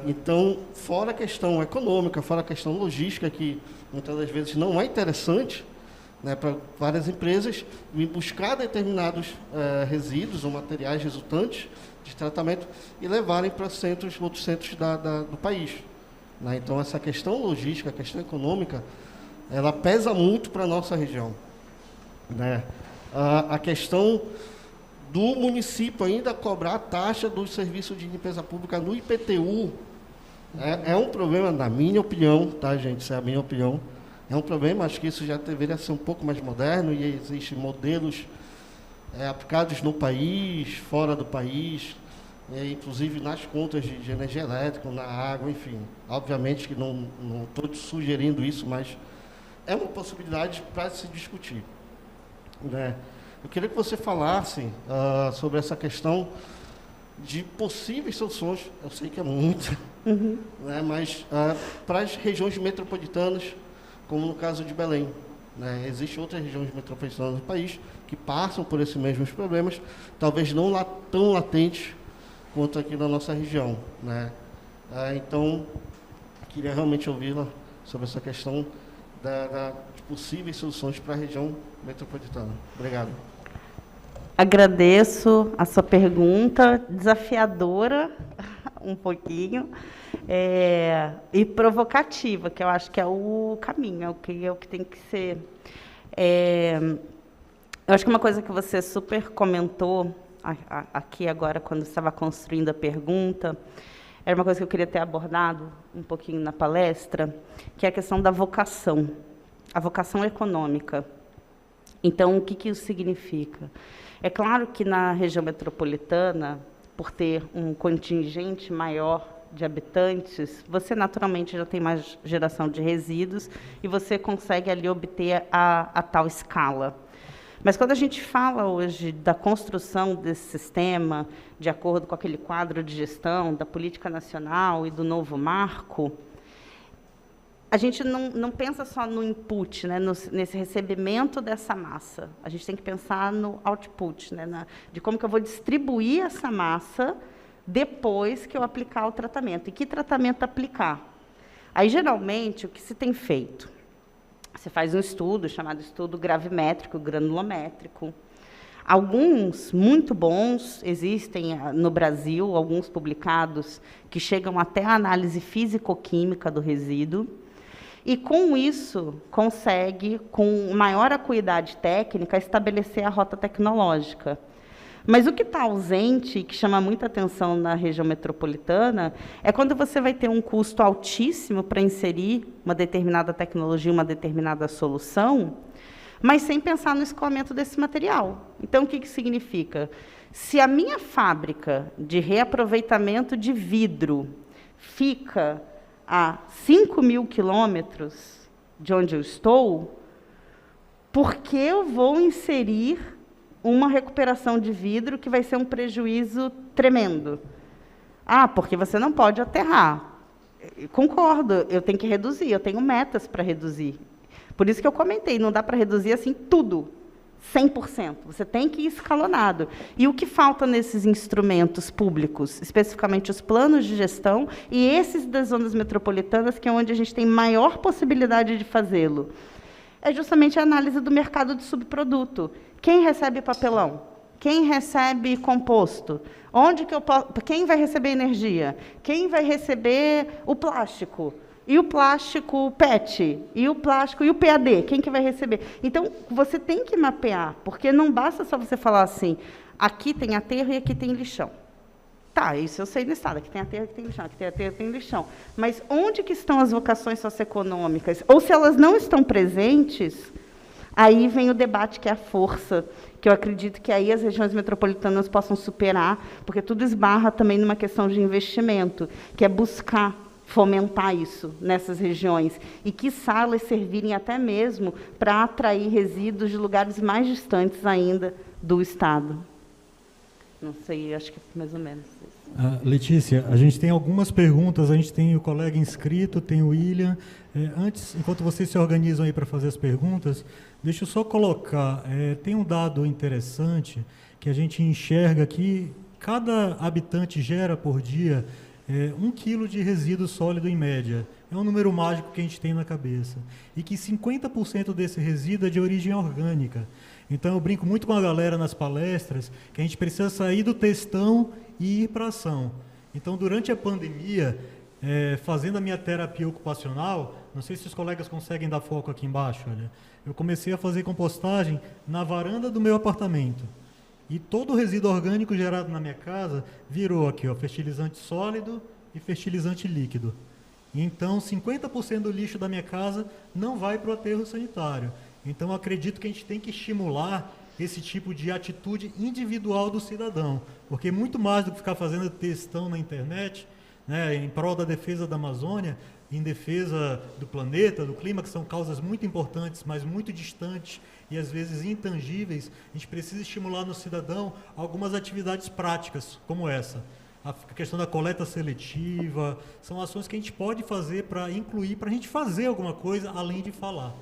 Então, fora a questão econômica, fora a questão logística, que muitas das vezes não é interessante, né, para várias empresas vir buscar determinados resíduos ou materiais resultantes de tratamento e levarem para outros centros do país, né? Então, essa questão logística, a questão econômica, ela pesa muito para a nossa região, né? A questão do município ainda cobrar a taxa do serviço de limpeza pública no IPTU é um problema, na minha opinião, tá, gente? Isso é a minha opinião. É um problema, acho que isso já deveria ser um pouco mais moderno, e existem modelos aplicados no país, fora do país, inclusive nas contas de energia elétrica, na água, enfim. Obviamente que não estou sugerindo isso, mas é uma possibilidade para se discutir, né? Eu queria que você falasse sobre essa questão de possíveis soluções, eu sei que é muito, né, mas para as regiões metropolitanas, como no caso de Belém, né? Existem outras regiões metropolitanas do país que passam por esses mesmos problemas, talvez não tão latentes quanto aqui na nossa região, né? Então, queria realmente ouvi-la sobre essa questão de possíveis soluções para a região metropolitana. Obrigado. Agradeço a sua pergunta, desafiadora um pouquinho, e provocativa, que eu acho que é o caminho, é o que tem que ser. Eu acho que uma coisa que você super comentou aqui agora, quando estava construindo a pergunta, era uma coisa que eu queria ter abordado um pouquinho na palestra, que é a questão da vocação, a vocação econômica. Então, o que isso significa? É claro que na região metropolitana, por ter um contingente maior de habitantes, você naturalmente já tem mais geração de resíduos e você consegue ali obter a tal escala. Mas quando a gente fala hoje da construção desse sistema, de acordo com aquele quadro de gestão da política nacional e do novo marco, a gente não pensa só no input, né, nesse recebimento dessa massa. A gente tem que pensar no output, né, de como que eu vou distribuir essa massa depois que eu aplicar o tratamento. E que tratamento aplicar? Aí, geralmente, o que se tem feito? Você faz um estudo chamado estudo gravimétrico, granulométrico. Alguns muito bons existem no Brasil, alguns publicados, que chegam até a análise físico-química do resíduo. E, com isso, consegue, com maior acuidade técnica, estabelecer a rota tecnológica. Mas o que está ausente, e que chama muita atenção na região metropolitana, é quando você vai ter um custo altíssimo para inserir uma determinada tecnologia, uma determinada solução, mas sem pensar no escoamento desse material. Então, o que significa? Se a minha fábrica de reaproveitamento de vidro fica a 5.000 quilômetros de onde eu estou, por que eu vou inserir uma recuperação de vidro que vai ser um prejuízo tremendo? Porque você não pode aterrar. Eu concordo, eu tenho que reduzir, eu tenho metas para reduzir. Por isso que eu comentei, não dá para reduzir assim tudo, 100%. Você tem que ir escalonado. E o que falta nesses instrumentos públicos, especificamente os planos de gestão e esses das zonas metropolitanas, que é onde a gente tem maior possibilidade de fazê-lo, é justamente a análise do mercado de subproduto. Quem recebe papelão? Quem recebe composto? Quem vai receber energia? Quem vai receber o plástico? E o plástico PET? E o plástico e o PAD? Quem que vai receber? Então, você tem que mapear, porque não basta só você falar assim, aqui tem aterro e aqui tem lixão. Tá, isso eu sei no estado, aqui tem aterro, aqui tem lixão, aqui tem aterro, aqui tem lixão. Mas onde que estão as vocações socioeconômicas? Ou se elas não estão presentes, aí vem o debate, que é a força, que eu acredito que aí as regiões metropolitanas possam superar, porque tudo esbarra também numa questão de investimento, que é buscar fomentar isso nessas regiões e, quiçá, elas servirem até mesmo para atrair resíduos de lugares mais distantes ainda do Estado. Não sei, acho que é mais ou menos isso. Letícia, a gente tem algumas perguntas, a gente tem o colega inscrito, tem o William. Antes, enquanto vocês se organizam aí para fazer as perguntas, deixa eu só colocar, tem um dado interessante que a gente enxerga que cada habitante gera por dia 1 quilo de resíduo sólido em média. É um número mágico que a gente tem na cabeça. E que 50% desse resíduo é de origem orgânica. Então, eu brinco muito com a galera nas palestras que a gente precisa sair do textão e ir para a ação. Então, durante a pandemia, fazendo a minha terapia ocupacional, não sei se os colegas conseguem dar foco aqui embaixo, olha, eu comecei a fazer compostagem na varanda do meu apartamento. E todo o resíduo orgânico gerado na minha casa virou aqui, ó, fertilizante sólido e fertilizante líquido. Então, 50% do lixo da minha casa não vai para o aterro sanitário. Então, acredito que a gente tem que estimular esse tipo de atitude individual do cidadão, porque muito mais do que ficar fazendo textão na internet, né, em prol da defesa da Amazônia, em defesa do planeta, do clima, que são causas muito importantes, mas muito distantes e às vezes intangíveis, a gente precisa estimular no cidadão algumas atividades práticas, como essa. A questão da coleta seletiva, são ações que a gente pode fazer para incluir, para a gente fazer alguma coisa além de falar.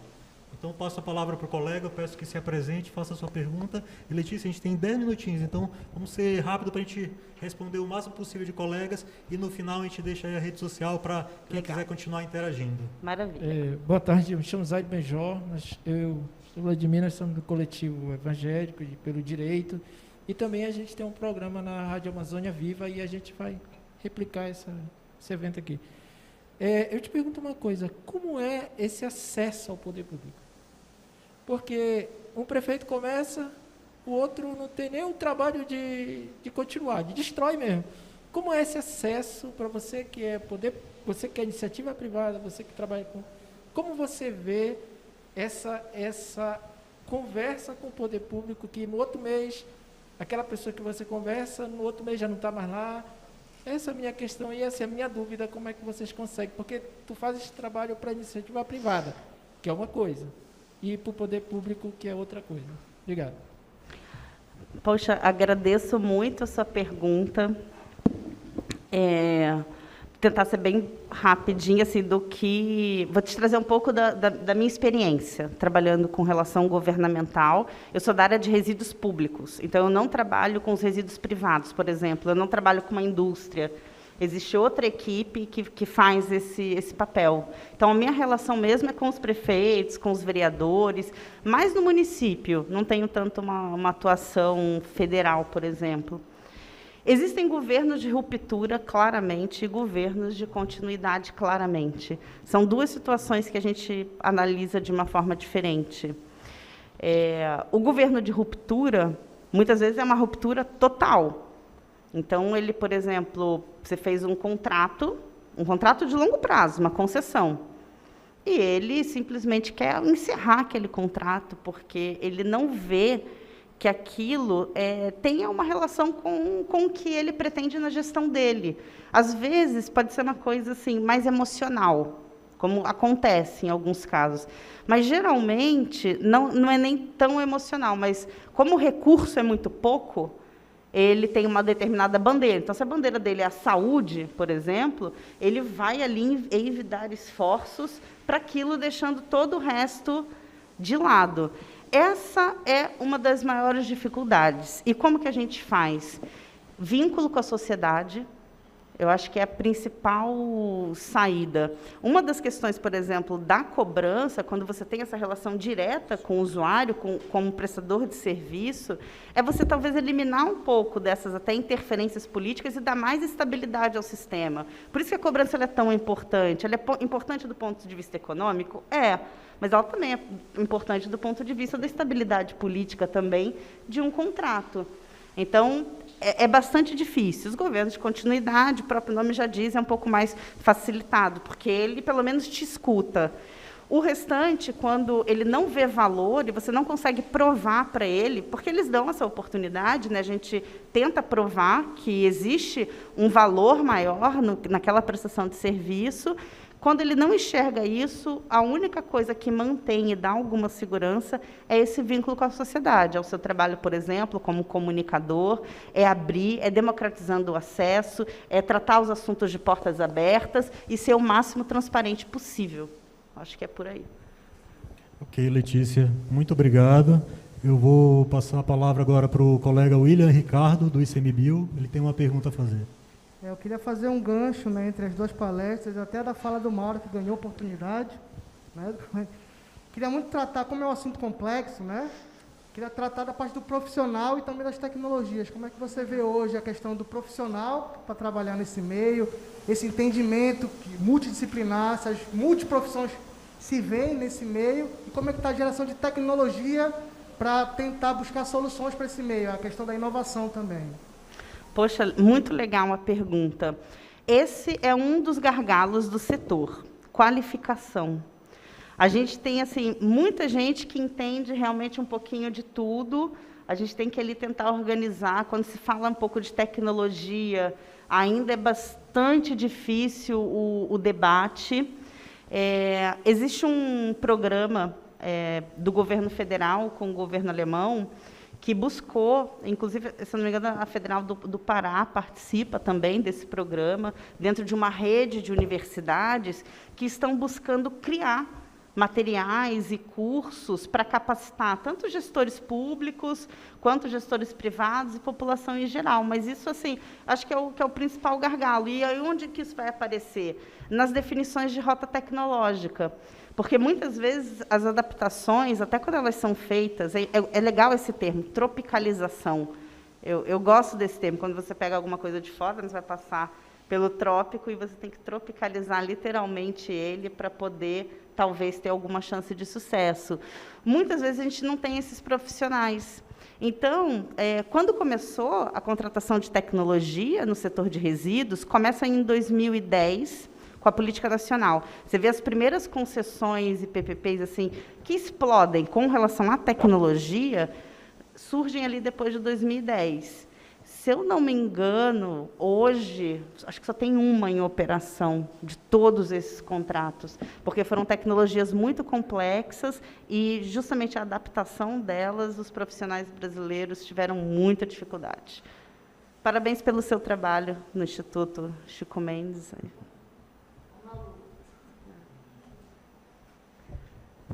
Então, passo a palavra para o colega, eu peço que se apresente, faça a sua pergunta. E, Letícia, a gente tem 10 minutinhos, então vamos ser rápido para a gente responder o máximo possível de colegas e, no final, a gente deixa aí a rede social para quem quiser continuar interagindo. Maravilha. Boa tarde, eu me chamo Zaid Benjó, eu sou Vladimir, nós somos do coletivo evangélico pelo direito, e também a gente tem um programa na Rádio Amazônia Viva e a gente vai replicar esse evento aqui. Eu te pergunto uma coisa, como é esse acesso ao poder público? Porque um prefeito começa, o outro não tem nem o trabalho de continuar, destrói mesmo. Como é esse acesso para você que é poder, você que é iniciativa privada, você que trabalha com... Como você vê essa conversa com o poder público, que no outro mês, aquela pessoa que você conversa, no outro mês já não está mais lá? Essa é a minha questão e essa é a minha dúvida, como é que vocês conseguem? Porque tu faz esse trabalho para a iniciativa privada, que é uma coisa, e para o poder público, que é outra coisa. Obrigado. Poxa, agradeço muito a sua pergunta. Tentar ser bem rapidinho, assim, do que... Vou te trazer um pouco da minha experiência, trabalhando com relação governamental. Eu sou da área de resíduos públicos, então eu não trabalho com os resíduos privados, por exemplo. Eu não trabalho com uma indústria. Existe outra equipe que faz esse papel. Então, a minha relação mesmo é com os prefeitos, com os vereadores, mas no município. Não tenho tanto uma atuação federal, por exemplo. Existem governos de ruptura, claramente, e governos de continuidade, claramente. São duas situações que a gente analisa de uma forma diferente. O governo de ruptura, muitas vezes, é uma ruptura total. Então, ele, por exemplo, você fez um contrato de longo prazo, uma concessão, e ele simplesmente quer encerrar aquele contrato, porque ele não vê que aquilo tenha uma relação com o que ele pretende na gestão dele. Às vezes, pode ser uma coisa assim, mais emocional, como acontece em alguns casos. Mas, geralmente, não é nem tão emocional, mas como o recurso é muito pouco, ele tem uma determinada bandeira. Então, se a bandeira dele é a saúde, por exemplo, ele vai ali envidar esforços para aquilo, deixando todo o resto de lado. Essa é uma das maiores dificuldades. E como que a gente faz? Vínculo com a sociedade, eu acho que é a principal saída. Uma das questões, por exemplo, da cobrança, quando você tem essa relação direta com o usuário, com o prestador de serviço, é você talvez eliminar um pouco dessas até interferências políticas e dar mais estabilidade ao sistema. Por isso que a cobrança ela é tão importante. Ela é importante do ponto de vista econômico? É, mas ela também é importante do ponto de vista da estabilidade política também de um contrato. Então, é bastante difícil. Os governos de continuidade, o próprio nome já diz, é um pouco mais facilitado, porque ele, pelo menos, te escuta. O restante, quando ele não vê valor e você não consegue provar para ele, porque eles dão essa oportunidade, né? A gente tenta provar que existe um valor maior naquela prestação de serviço. Quando ele não enxerga isso, a única coisa que mantém e dá alguma segurança é esse vínculo com a sociedade. É o seu trabalho, por exemplo, como comunicador, é abrir, é democratizando o acesso, é tratar os assuntos de portas abertas e ser o máximo transparente possível. Acho que é por aí. Ok, Letícia, muito obrigado. Eu vou passar a palavra agora para o colega William Ricardo, do ICMBio. Ele tem uma pergunta a fazer. Eu queria fazer um gancho, né, entre as duas palestras, até da fala do Mauro, que ganhou oportunidade. Né? Queria muito tratar, como é um assunto complexo, né? Queria tratar da parte do profissional e também das tecnologias. Como é que você vê hoje a questão do profissional para trabalhar nesse meio, esse entendimento multidisciplinar, se as multiprofissões se veem nesse meio, e como é que está a geração de tecnologia para tentar buscar soluções para esse meio, a questão da inovação também. Poxa, muito legal a pergunta. Esse é um dos gargalos do setor, qualificação. A gente tem assim, muita gente que entende realmente um pouquinho de tudo, a gente tem que ali tentar organizar. Quando se fala um pouco de tecnologia, ainda é bastante difícil o debate. Existe um programa do governo federal com o governo alemão, que buscou, inclusive, se não me engano, a Federal do Pará participa também desse programa, dentro de uma rede de universidades que estão buscando criar materiais e cursos para capacitar tanto gestores públicos, quanto gestores privados e população em geral. Mas isso, assim, acho que é o principal gargalo. E aí, onde que isso vai aparecer? Nas definições de rota tecnológica. Porque, muitas vezes, as adaptações, até quando elas são feitas, é legal esse termo, tropicalização. Eu gosto desse termo. Quando você pega alguma coisa de fora, você vai passar pelo trópico e você tem que tropicalizar literalmente ele para poder, talvez, ter alguma chance de sucesso. Muitas vezes, a gente não tem esses profissionais. Então, quando começou a contratação de tecnologia no setor de resíduos, começa em 2010, com a política nacional. Você vê as primeiras concessões e PPPs assim, que explodem com relação à tecnologia, surgem ali depois de 2010. Se eu não me engano, hoje, acho que só tem uma em operação de todos esses contratos, porque foram tecnologias muito complexas e, justamente, a adaptação delas, os profissionais brasileiros tiveram muita dificuldade. Parabéns pelo seu trabalho no Instituto Chico Mendes.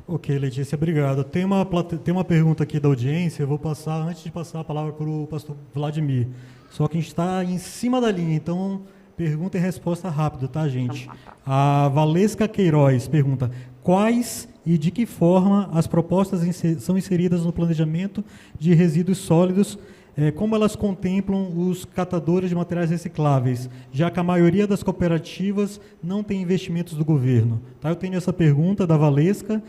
Ok, Letícia, obrigado. Tem uma pergunta aqui da audiência, eu vou passar, antes de passar a palavra para o pastor Vladimir. Só que a gente está em cima da linha, então pergunta e resposta rápida, tá, gente? A Valesca Queiroz pergunta: quais e de que forma as propostas são inseridas no planejamento de resíduos sólidos, como elas contemplam os catadores de materiais recicláveis, já que a maioria das cooperativas não tem investimentos do governo? Tá, eu tenho essa pergunta da Valesca.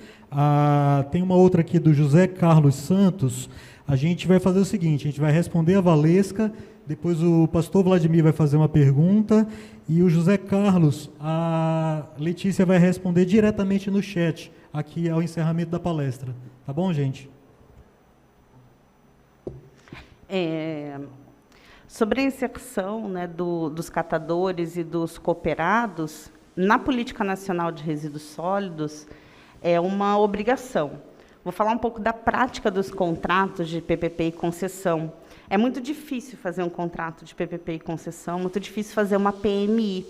Tem uma outra aqui do José Carlos Santos. A gente vai fazer o seguinte, a gente vai responder a Valesca, depois o pastor Vladimir vai fazer uma pergunta, e o José Carlos, a Letícia vai responder diretamente no chat, aqui ao encerramento da palestra. Tá bom, gente? Sobre a inserção, né, dos catadores e dos cooperados, na Política Nacional de Resíduos Sólidos, é uma obrigação. Vou falar um pouco da prática dos contratos de PPP e concessão. É muito difícil fazer um contrato de PPP e concessão, muito difícil fazer uma PMI.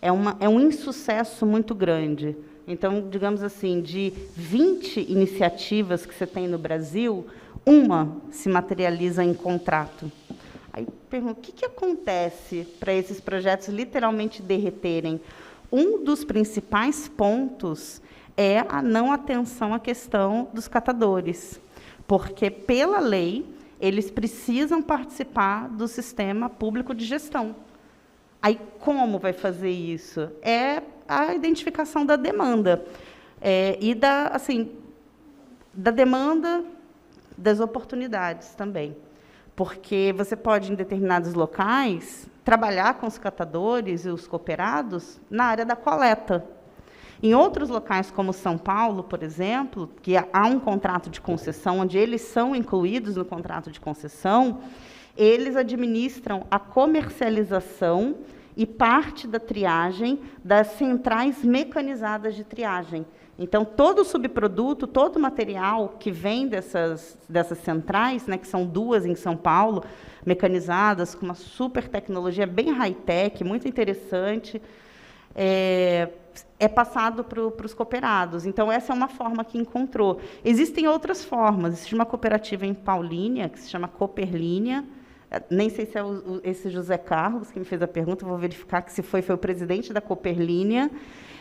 É um insucesso muito grande. Então, digamos assim, de 20 iniciativas que você tem no Brasil, uma se materializa em contrato. Aí pergunto, o que acontece para esses projetos literalmente derreterem? Um dos principais pontos é a não atenção à questão dos catadores, porque, pela lei, eles precisam participar do sistema público de gestão. Aí, como vai fazer isso? É a identificação da demanda. E da demanda, das oportunidades também. Porque você pode, em determinados locais, trabalhar com os catadores e os cooperados na área da coleta. Em outros locais, como São Paulo, por exemplo, que há um contrato de concessão, onde eles são incluídos no contrato de concessão, eles administram a comercialização e parte da triagem das centrais mecanizadas de triagem. Então, todo o subproduto, todo o material que vem dessas centrais, né, que são 2 em São Paulo, mecanizadas, com uma super tecnologia, bem high-tech, muito interessante, é passado para os cooperados. Então, essa é uma forma que encontrou. Existem outras formas. Existe uma cooperativa em Paulínia, que se chama Cooperlínia. Nem sei se é esse José Carlos que me fez a pergunta, vou verificar que se foi o presidente da Cooperlínia.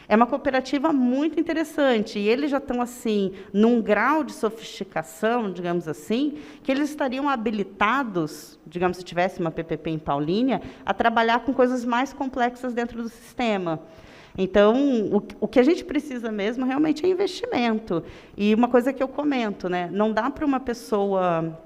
É uma cooperativa muito interessante, e eles já estão, assim, num grau de sofisticação, digamos assim, que eles estariam habilitados, digamos, se tivesse uma PPP em Paulínia, a trabalhar com coisas mais complexas dentro do sistema. Então, o que a gente precisa mesmo realmente é investimento. E uma coisa que eu comento, né, não dá para uma pessoa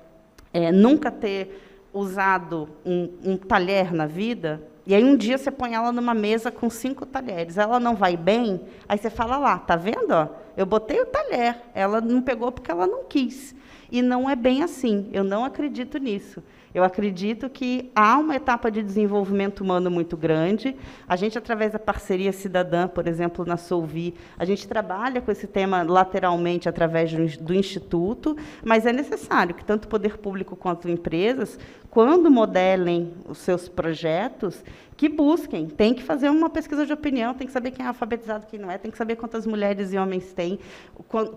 nunca ter usado um talher na vida, e aí um dia você põe ela numa mesa com 5 talheres, ela não vai bem, aí você fala lá, tá vendo? Ó, eu botei o talher, ela não pegou porque ela não quis. E não é bem assim, eu não acredito nisso. Eu acredito que há uma etapa de desenvolvimento humano muito grande. A gente, através da parceria cidadã, por exemplo, na Solvi, a gente trabalha com esse tema lateralmente através do Instituto, mas é necessário que tanto o poder público quanto empresas, quando modelem os seus projetos, que busquem. Tem que fazer uma pesquisa de opinião, tem que saber quem é alfabetizado, quem não é, tem que saber quantas mulheres e homens têm,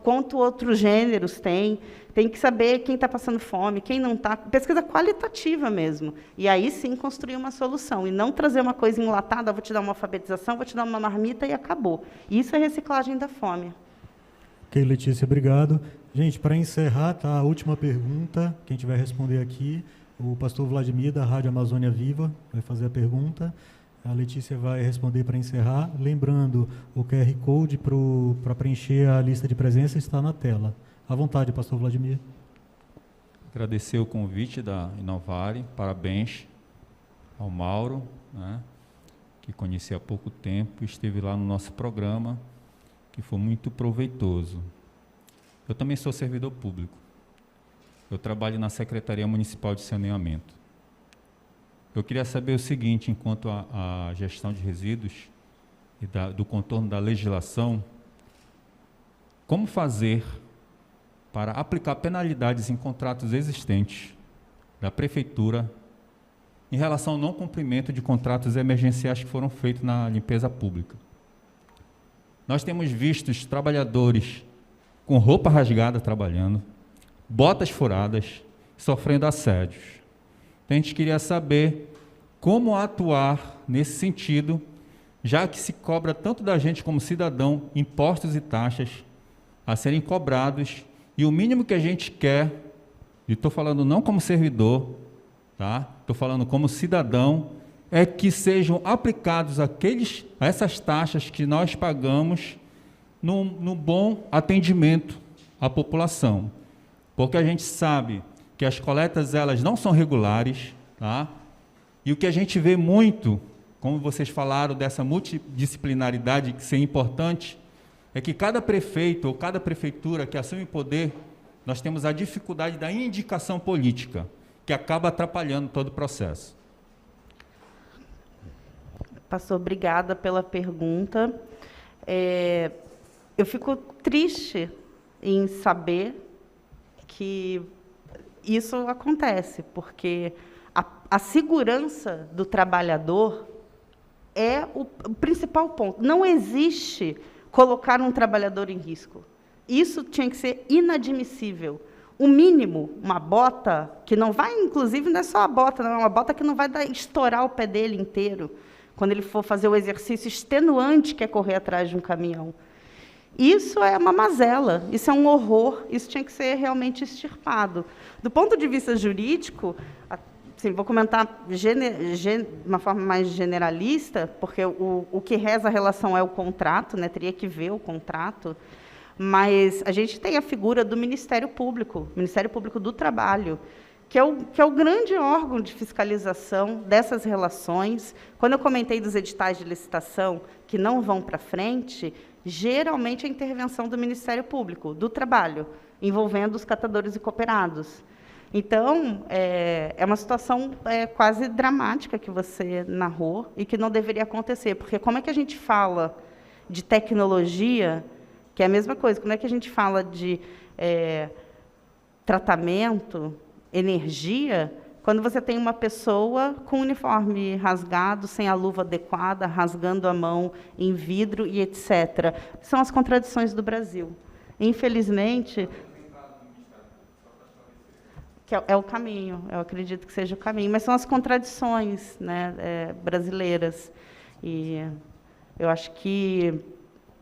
quanto outros gêneros têm, tem que saber quem está passando fome, quem não está. Pesquisa qualitativa mesmo. E aí, sim, construir uma solução. E não trazer uma coisa enlatada, vou te dar uma alfabetização, vou te dar uma marmita e acabou. Isso é reciclagem da fome. Ok, Letícia, obrigado. Gente, para encerrar, tá, a última pergunta, quem tiver responder aqui, o pastor Vladimir, da Rádio Amazônia Viva, vai fazer a pergunta. A Letícia vai responder para encerrar. Lembrando, o QR Code para preencher a lista de presença está na tela. À vontade, pastor Vladimir. Agradecer o convite da Inovare, parabéns ao Mauro, né, que conheci há pouco tempo, esteve lá no nosso programa, que foi muito proveitoso. Eu também sou servidor público. Eu trabalho na Secretaria Municipal de Saneamento. Eu queria saber o seguinte, enquanto a gestão de resíduos e do contorno da legislação, como fazer para aplicar penalidades em contratos existentes da Prefeitura em relação ao não cumprimento de contratos emergenciais que foram feitos na limpeza pública. Nós temos visto os trabalhadores com roupa rasgada trabalhando, botas furadas, sofrendo assédios. Então, a gente queria saber como atuar nesse sentido, já que se cobra tanto da gente como cidadão impostos e taxas a serem cobrados, e o mínimo que a gente quer, e estou falando não como servidor, tá? Estou falando como cidadão, é que sejam aplicados essas taxas que nós pagamos no bom atendimento à população. Porque a gente sabe que as coletas elas não são regulares, tá? E o que a gente vê muito, como vocês falaram dessa multidisciplinaridade que ser importante, é que cada prefeito ou cada prefeitura que assume poder, nós temos a dificuldade da indicação política, que acaba atrapalhando todo o processo. Pastor, obrigada pela pergunta. Eu fico triste em saber que isso acontece, porque a segurança do trabalhador é o principal ponto. Não existe colocar um trabalhador em risco. Isso tinha que ser inadmissível. O mínimo, uma bota, que não vai, inclusive, não é só a bota, não, é uma bota que não vai estourar o pé dele inteiro, quando ele for fazer o exercício extenuante que é correr atrás de um caminhão. Isso é uma mazela, isso é um horror, isso tinha que ser realmente extirpado. Do ponto de vista jurídico, assim, vou comentar de uma forma mais generalista, porque o que reza a relação é o contrato, né, teria que ver o contrato, mas a gente tem a figura do Ministério Público do Trabalho, que é o grande órgão de fiscalização dessas relações. Quando eu comentei dos editais de licitação que não vão para frente, geralmente a intervenção do Ministério Público do Trabalho, envolvendo os catadores e cooperados. Então, é uma situação quase dramática que você narrou e que não deveria acontecer, porque como é que a gente fala de tecnologia, que é a mesma coisa, como é que a gente fala de tratamento, energia, quando você tem uma pessoa com uniforme rasgado, sem a luva adequada, rasgando a mão em vidro e etc. São as contradições do Brasil. Infelizmente, que é o caminho, eu acredito que seja o caminho, mas são as contradições, né, brasileiras. E eu acho que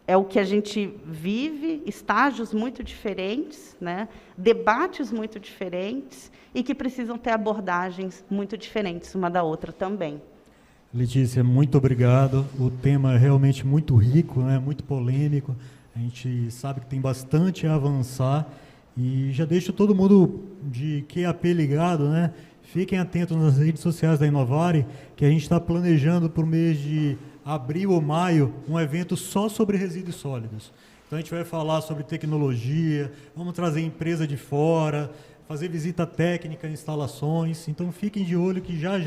é o que a gente vive, estágios muito diferentes, né, debates muito diferentes, e que precisam ter abordagens muito diferentes uma da outra também. Letícia, muito obrigado. O tema é realmente muito rico, né, muito polêmico. A gente sabe que tem bastante a avançar. E já deixo todo mundo de QAP ligado, né? Fiquem atentos nas redes sociais da Inovare, que a gente está planejando para o mês de abril ou maio um evento só sobre resíduos sólidos. Então a gente vai falar sobre tecnologia, vamos trazer empresa de fora, fazer visita técnica, instalações. Então fiquem de olho que já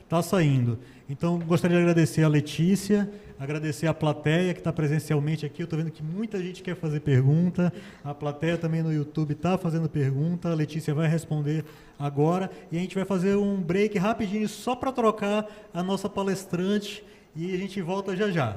está saindo. Então gostaria de agradecer a Letícia, agradecer a plateia que está presencialmente aqui. Eu estou vendo que muita gente quer fazer pergunta. A plateia também no YouTube está fazendo pergunta. A Letícia vai responder agora. E a gente vai fazer um break rapidinho só para trocar a nossa palestrante. E a gente volta já já.